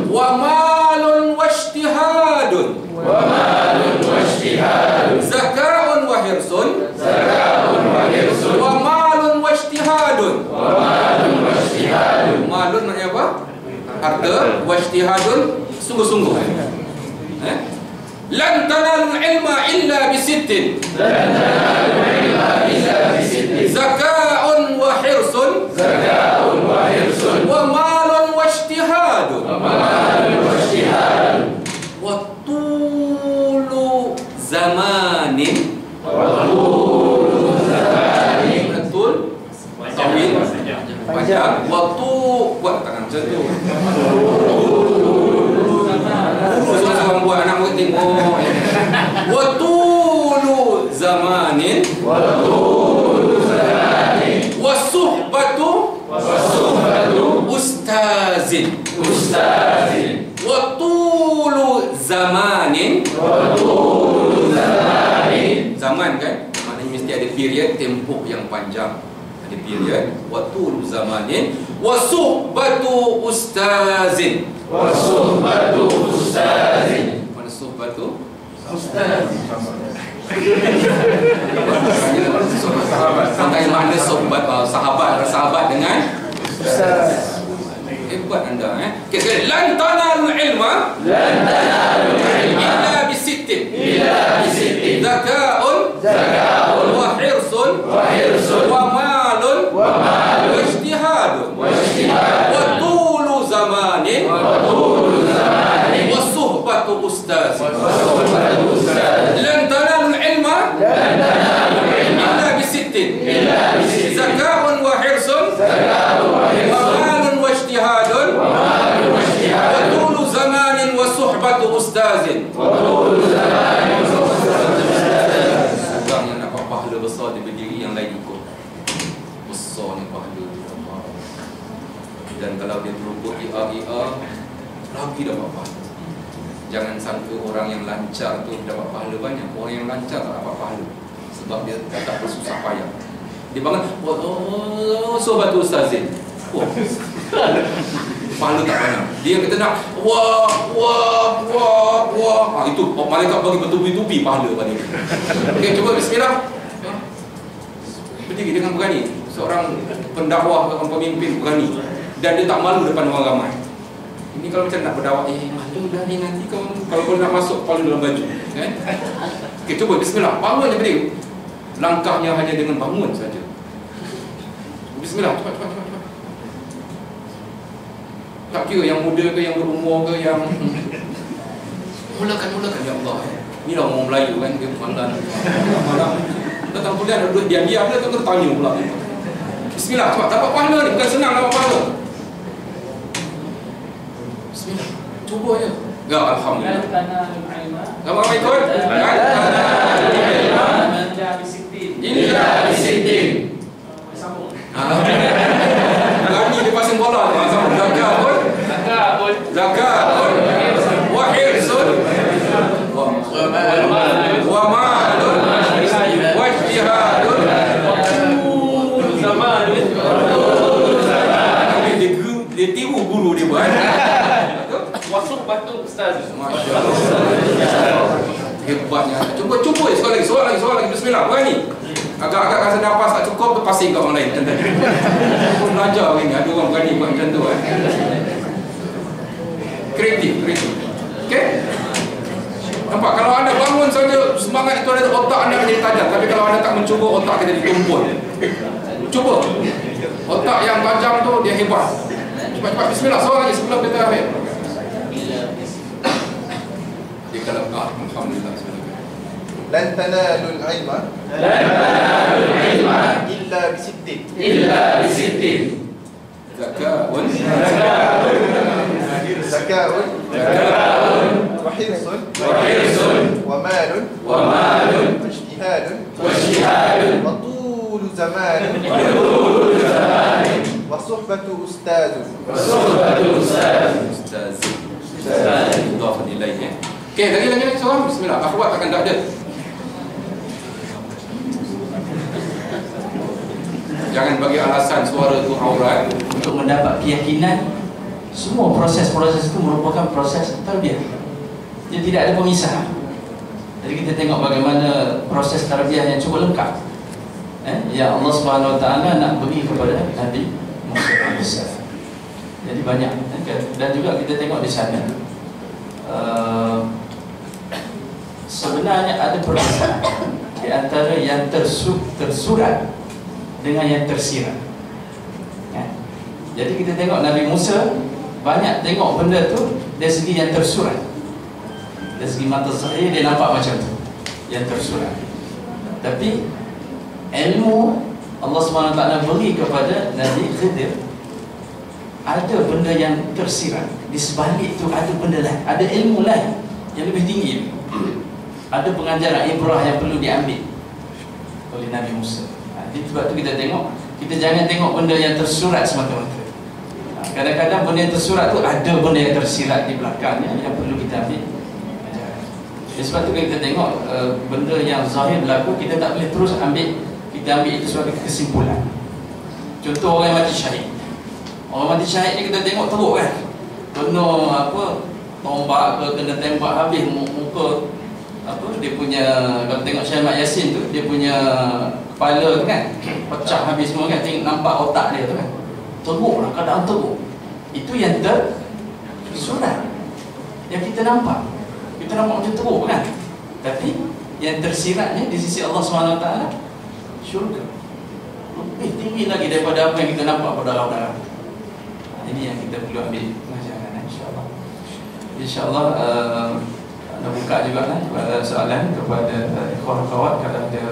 Wa malun wa ijtihadun. Zakaun wa hirsun. Wa malun wa ijtihadun. Malun maknanya apa? Harta. Wa ijtihadun, sungguh-sungguh. Lan tanalul ilma illa bisittin. Zakaun wa hirsun. Wa malun wa ijtihadun. Wa tulu zamanin. Betul? Tawil panjang. Waktu buat tangan macam tu. Seorang buat anak murid tengok. Wa tulu zamanin. Wa suhbatu ustazin. Wa tulu zamanin. Zaman kan? Maknanya mesti ada period, tempoh yang panjang. Ada period. Wa tulu zamanin. Wa suhbatu ustazin. Mana suhbatu? Sampai mana sahabat dengan hebat anda Okay, lan tanalul ilma illa bisittin. Zakaun wa hirsun wa malun wa ijtihadun wa tulu zamanin wa suhbatu ustaz. Lan tanalul ilma illa bisittin. Zakaun wa hirsun wa malun wa ijtihadun wa tulu zamanin wa suhbatu ustazin. Orang yang nak pahala besar dia berdiri, yang lain ikut. Besar ni pahala tu. Dan kalau dia berubah IA lagi dapat pahala. Jangan sangka orang yang lancar tu dapat pahala banyak. Orang yang lancar tak dapat pahala sebab dia tak bersusah payah. Dia bangun, sobat ustazin. Pahala tak banyak. Dia kata nak wah. Itu malaikat bagi bertubi-tubi pahala pada dia. Okey, cuba bismillah. Berdiri dengan berani. Seorang pendakwah, seorang pemimpin berani, dan dia tak malu depan orang ramai. Ini kalau macam nak berdakwah, malu dah ni nanti kalau boleh nak masuk kepala dalam baju, kan? Okey, cuba bismillah. Bangun dia berdiri. Langkahnya hanya dengan bangun saja. Bismillah, cepat. Tak kira yang muda ke, yang berumur ke, yang mulakan ya Allah. Ni lah orang Melayu kan, dia malam datang kuliah duduk diam-diam dia tu tertanya pula. Bismillah, cepat dapat pahala ni, bukan senang dapat pahala. Bismillah, cuba je. Ya, alhamdulillah. Apa ikut? Illa bisitin. Sambung. Lagi dia pasang bola tu. Zakat pun. Wa hirsun. Wa malun. Wa ijtihadun. Dia tiru guru dia buat. Wasuk batu ustaz. Masya Allah. Hebatnya. Cuba soal lagi. Bismillah. Bukan ni. Agak-agak rasa nafas tak cukup tu pasing kat orang lain. Pun belajar ni. Ada orang berani buat macam tu kan. Kreatif. Okey? Nampak, kalau anda bangun saja semangat itu ada, otak anda menjadi tajam. Tapi kalau anda tak mencuba, otak kita ditumpul. Cuba. Otak yang tajam tu dia hebat. Cepat-cepat. Bismillah. Soal lagi sebelum kita akhir. Dia kalau alhamdulillah. Lan tanalul ilma illa bisittin. Zakatun wa hirsun wa malun wa ijtihadun wa tulu zamanin wa suhbatu ustazun. Ustaz. Dah nilainya. Okey, lagi soalan. Bismillah. Akhwat akan tak ada. Jangan bagi alasan suara itu aurat. Untuk mendapat keyakinan, semua proses-proses itu merupakan proses tarbiyah. Jadi tidak ada pemisahan. Jadi kita tengok bagaimana proses tarbiyah yang cukup lengkap. Ya Allah Subhanahu Wa Taala nak beri kepada Nabi Musa. Jadi banyak. Dan juga kita tengok di sana, sebenarnya ada perbezaan di antara yang tersurat dengan yang tersirat. Jadi kita tengok Nabi Musa banyak tengok benda tu dari segi yang tersurat. Dari segi mata zahir dia nampak macam tu, yang tersurat. Tapi ilmu Allah SWT beri kepada Nabi Khidir, ada benda yang tersirat. Di sebalik tu ada benda lain, ada ilmu lain yang lebih tinggi. Ada pengajaran ibrah yang perlu diambil oleh Nabi Musa. Sebab tu kita tengok, kita jangan tengok benda yang tersurat semata-mata. Kadang-kadang benda yang tersurat tu ada benda yang tersirat di belakangnya yang perlu kita ambil. Sebab tu kita tengok benda yang zahir berlaku, kita tak boleh terus ambil itu sebagai kesimpulan. Contoh orang yang mati syahid. Orang mati syahid ni kita tengok teruk kan, kena tombak ke, kena tembak habis muka dia punya. Kalau tengok Syekh Ahmad Yasin tu, dia punya kepala tu kan pecah habis semua kan, tengok nampak otak dia tu kan, teruk lah, keadaan teruk. Itu yang tersurat, yang kita nampak macam teruk kan. Tapi yang tersiratnya di sisi Allah SWT syurga, lebih tinggi lagi daripada apa yang kita nampak pada darah-darah. Ini yang kita perlu ambil pengajaran, insyaAllah. InsyaAllah nak buka juga soalan kepada kawan-kawan kalau ada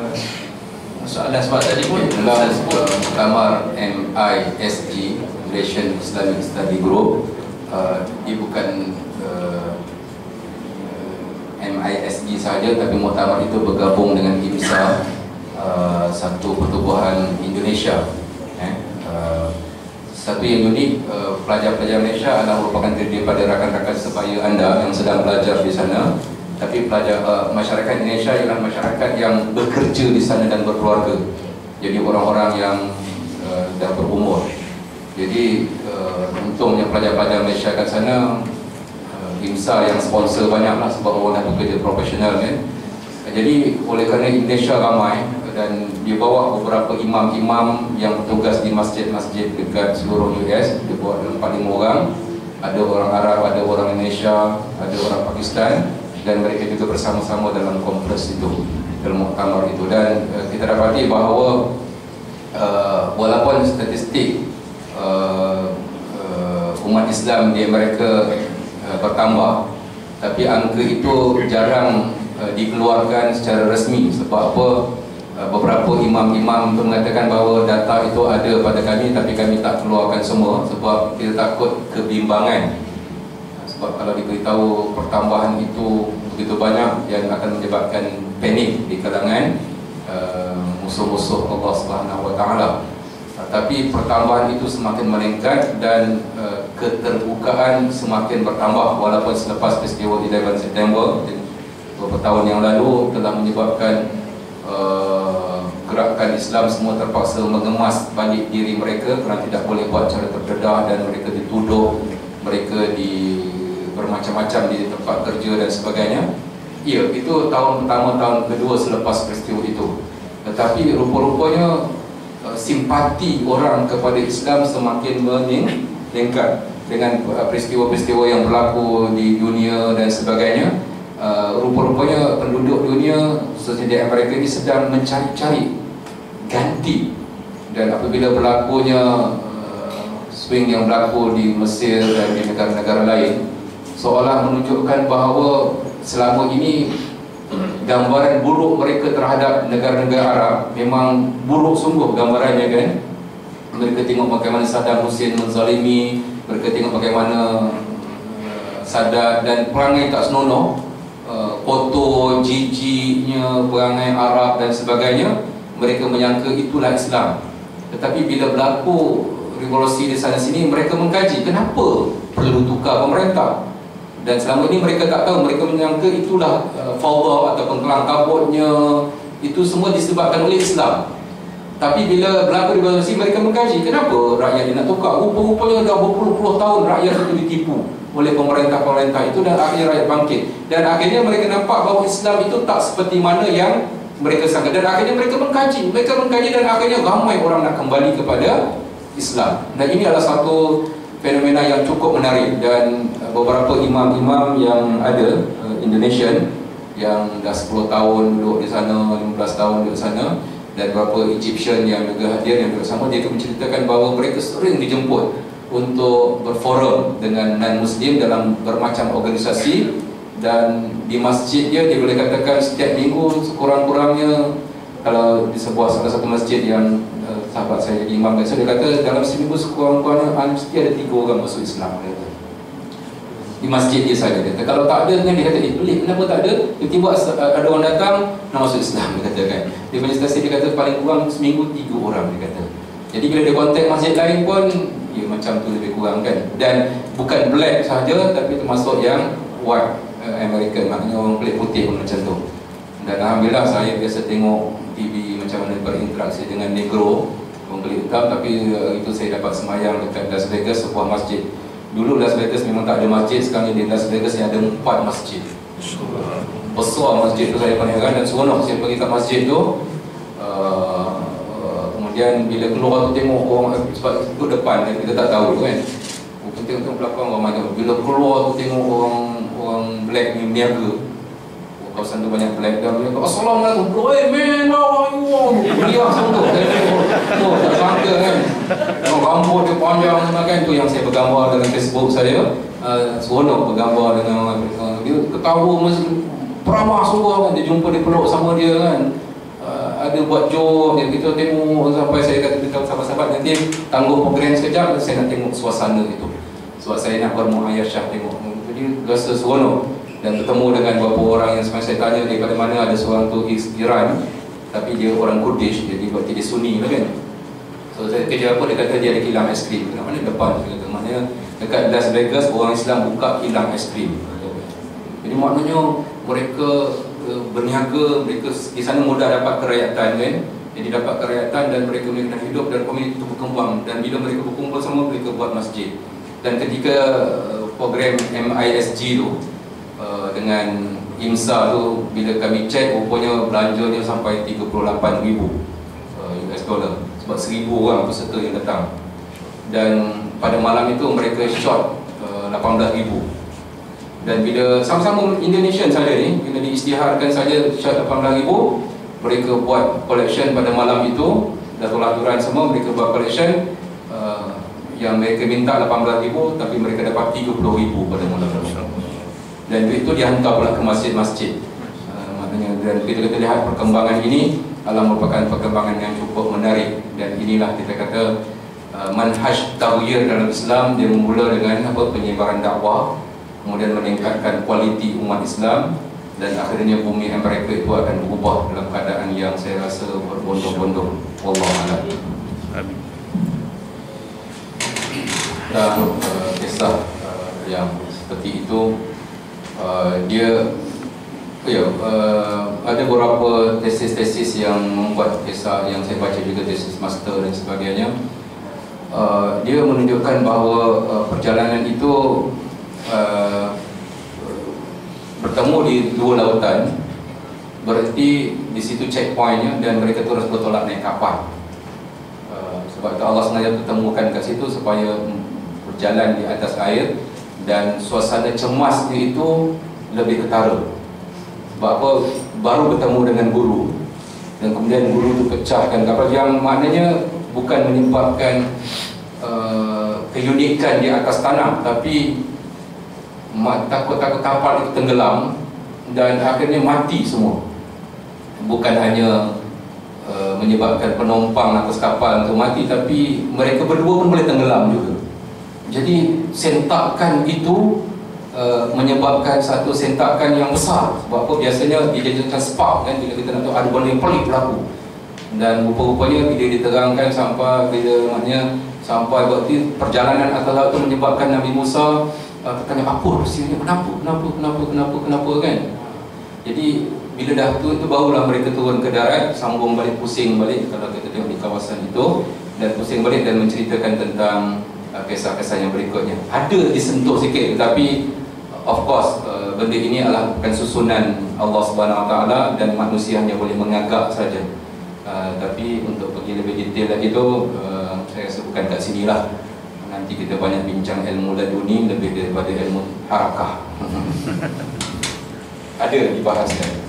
soalan. Sebab tadi pun dalam Muktamar MISG, Malaysian Islamic Study Group, dia bukan MISG sahaja, tapi muktamar itu bergabung dengan IMSA, satu pertubuhan Indonesia. Satu yang unik, pelajar-pelajar Malaysia adalah merupakan terdiri pada rakan-rakan sebaya anda yang sedang belajar di sana. Tapi pelajar masyarakat Indonesia ialah masyarakat yang bekerja di sana dan berkeluarga. Jadi orang-orang yang dah berumur. Jadi untungnya pelajar-pelajar Malaysia kat sana, IMSA yang sponsor banyaklah sebab orang dah bekerja profesional kan. Jadi oleh kerana Indonesia ramai dan dia bawa beberapa imam-imam yang bertugas di masjid-masjid dekat seluruh US. Dia bawa 4-5 orang. Ada orang Arab, ada orang Indonesia, ada orang Pakistan, dan mereka juga bersama-sama dalam konferensi itu, dalam muktamar itu. Dan kita dapati bahawa walaupun statistik umat Islam di Amerika bertambah, tapi angka itu jarang dikeluarkan secara resmi. Sebab apa? Beberapa imam-imam itu mengatakan bahawa data itu ada pada kami, tapi kami tak keluarkan semua sebab kita takut kebimbangan. Sebab kalau diberitahu pertambahan itu begitu banyak, yang akan menyebabkan panik di kalangan musuh-musuh Allah Subhanahu Wa Taala. Tapi pertambahan itu semakin meningkat dan keterbukaan semakin bertambah, walaupun selepas peristiwa 11 September beberapa tahun yang lalu telah menyebabkan gerakan Islam semua terpaksa mengemas balik diri mereka kerana tidak boleh buat cara terdedah, dan mereka dituduh, mereka bermacam-macam di tempat kerja dan sebagainya. Ya, itu tahun pertama, tahun kedua selepas peristiwa itu. Tetapi rupa-rupanya simpati orang kepada Islam semakin meningkat dengan peristiwa-peristiwa yang berlaku di dunia dan sebagainya. Rupa-rupanya penduduk dunia khususnya di Amerika ini sedang mencari-cari ganti, dan apabila berlakunya swing yang berlaku di Mesir dan di negara-negara lain, seolah menunjukkan bahawa selama ini gambaran buruk mereka terhadap negara-negara Arab memang buruk sungguh gambarannya, kan. Mereka tengok bagaimana Saddam Hussein menzalimi, mereka tengok bagaimana Sadat dan perangai tak senonoh, foto jijiknya perangai Arab dan sebagainya. Mereka menyangka itulah Islam. Tetapi bila berlaku revolusi di sana sini, mereka mengkaji kenapa perlu tukar pemerintah. Dan selama ini mereka tak tahu, mereka menyangka itulah fawda ataupun kelang kabutnya, itu semua disebabkan oleh Islam. Tapi bila berlaku revolusi, mereka mengkaji kenapa rakyat ini nak tukar. Rupa-rupanya dah berpuluh-puluh tahun rakyat itu ditipu oleh pemerintah-pemerintah itu, dan akhirnya rakyat bangkit. Dan akhirnya mereka nampak bahawa Islam itu tak seperti mana yang mereka sangka. Dan akhirnya mereka mengkaji dan akhirnya ramai orang nak kembali kepada Islam. Dan ini adalah satu fenomena yang cukup menarik. Dan beberapa imam-imam yang ada Indonesian yang dah 10 tahun duduk di sana, 15 tahun duduk di sana, dan beberapa Egyptian yang juga hadir yang duduk sama, dia menceritakan bahawa mereka sering dijemput untuk berforum dengan non-Muslim dalam bermacam organisasi. Dan di masjid dia boleh katakan setiap minggu sekurang-kurangnya, kalau di salah satu masjid yang sahabat saya jadi imam, dia kata dalam seminggu sekurang-kurangnya mesti ada 3 orang masuk Islam, dia kata. Di masjid dia saja. Dia kata kalau tak ada, dia kata pelik, kenapa tak ada? Tiba-tiba ada orang datang nak masuk Islam, dia kata, kan. Dia presentasi, dia kata paling kurang seminggu 3 orang, dia kata. Jadi bila dia kontak masjid lain pun ya macam tu lebih kurang, kan. Dan bukan black sahaja, tapi termasuk yang white American, maknanya orang kulit putih pun macam tu. Dan alhamdulillah saya biasa tengok TV macam mana berinteraksi dengan negro, orang kulit hitam. Tapi itu saya dapat semayang dekat Las Vegas, sebuah masjid. Dulu Las Vegas memang tak ada masjid, sekarang di Las Vegas yang ada 4 masjid. Besar masjid tu, saya paling heran dan seronok saya pergi kat masjid tu. Kemudian bila keluar tu tengok orang, sebab duduk depan kita tak tahu, kan. Tengok belakang ramai tu. Bila keluar tu tengok orang black ni berniaga. Kawasan tu banyak black, dan dia kata assalamualaikum bro, hey man, how are you? Beliau sungguh. Tak sangka, kan. Rambut dia panjang, kan. Tu yang saya bergambar dengan Facebook saya. Seronok bergambar dengan dia, ketawa mesti peramah sungguh, kan. Dia jumpa, dia peluk sama dia, kan. Ada buat joke, kita tengok sampai saya kata dekat sahabat-sahabat, nanti tangguh program sekejap, saya nak tengok suasana itu. Sebab saya nak bermuayasyah tengok. Jadi rasa seronok. Dan bertemu dengan beberapa orang yang sebenarnya saya tanya daripada mana. Ada seorang tu Iran, tapi dia orang Kurdish, jadi dia Sunni lah, kan. So saya kerja apa, dia kata dia ada kilang es krim. Kenapa mana depan, dia kata. Maknanya dekat Las Vegas orang Islam buka kilang es krim. Jadi maknanya mereka berniaga, mereka di sana mudah dapat kerakyatan, kan. Jadi dapat kerakyatan dan mereka hidup dan komuniti itu berkembang. Dan bila mereka berkumpul sama, mereka buat masjid. Dan ketika program MISG tu dengan IMSA tu, bila kami cek, rupanya belanjanya sampai 38,000 US dollar. Sebab 1,000 orang peserta yang datang. Dan pada malam itu mereka short 18,000. Dan bila sama-sama Indonesian saja ni, bila diisytiharkan saja short 18,000, mereka buat collection pada malam itu. Datuk Laturan semua mereka buat collection, yang mereka minta 18,000 tapi mereka dapat 30,000 pada mula-mula. Dan duit itu dihantar pula ke masjid-masjid. Maknanya, dan kita lihat perkembangan ini adalah merupakan perkembangan yang cukup menarik. Dan inilah kita kata manhaj taghyir dalam Islam. Dia memula dengan penyebaran dakwah, kemudian meningkatkan kualiti umat Islam, dan akhirnya bumi Amerika itu akan berubah dalam keadaan yang saya rasa berbondong-bondong. Wallahu a'lam. Amin. Dan kisah yang seperti itu, dia ada beberapa tesis-tesis yang membuat kisah yang saya baca juga, tesis master dan sebagainya. Dia menunjukkan bahawa perjalanan itu bertemu di dua lautan, berarti di situ checkpointnya, dan mereka terus bertolak naik kapal. Sebab itu Allah sengaja pertemukan kat situ supaya berjalan di atas air, dan suasana cemasnya itu lebih ketara. Sebab apa? Baru bertemu dengan guru, dan kemudian guru itu pecahkan kapal, yang maknanya bukan menyebabkan keunikan di atas tanah, tapi takut-takut kapal itu tenggelam dan akhirnya mati semua. Bukan hanya menyebabkan penumpang atas kapal itu mati, tapi mereka berdua pun boleh tenggelam juga. Jadi sentakan itu menyebabkan satu sentakan yang besar. Sebab apa? Biasanya dijadikan spark kan, bila kita nak tahu ada benda yang pelik berlaku. Dan rupa-rupanya bila diterangkan sampai sampai waktu perjalanan atas laut itu menyebabkan Nabi Musa bertanya, apa rasanya, kenapa kan. Jadi bila dah itu barulah mereka turun ke darat, sambung balik, pusing balik kalau kita tengok di kawasan itu, dan pusing balik dan menceritakan tentang kisah-kisah yang berikutnya. Ada disentuh sikit, tetapi of course benda ini adalah bukan susunan Allah Subhanahu Wa Taala, dan manusia hanya boleh mengagak saja. Tapi untuk pergi lebih detail lagi tu, saya rasa bukan kat sinilah. Nanti kita banyak bincang ilmu laduni lebih daripada ilmu harakah. Ada dibahaskan.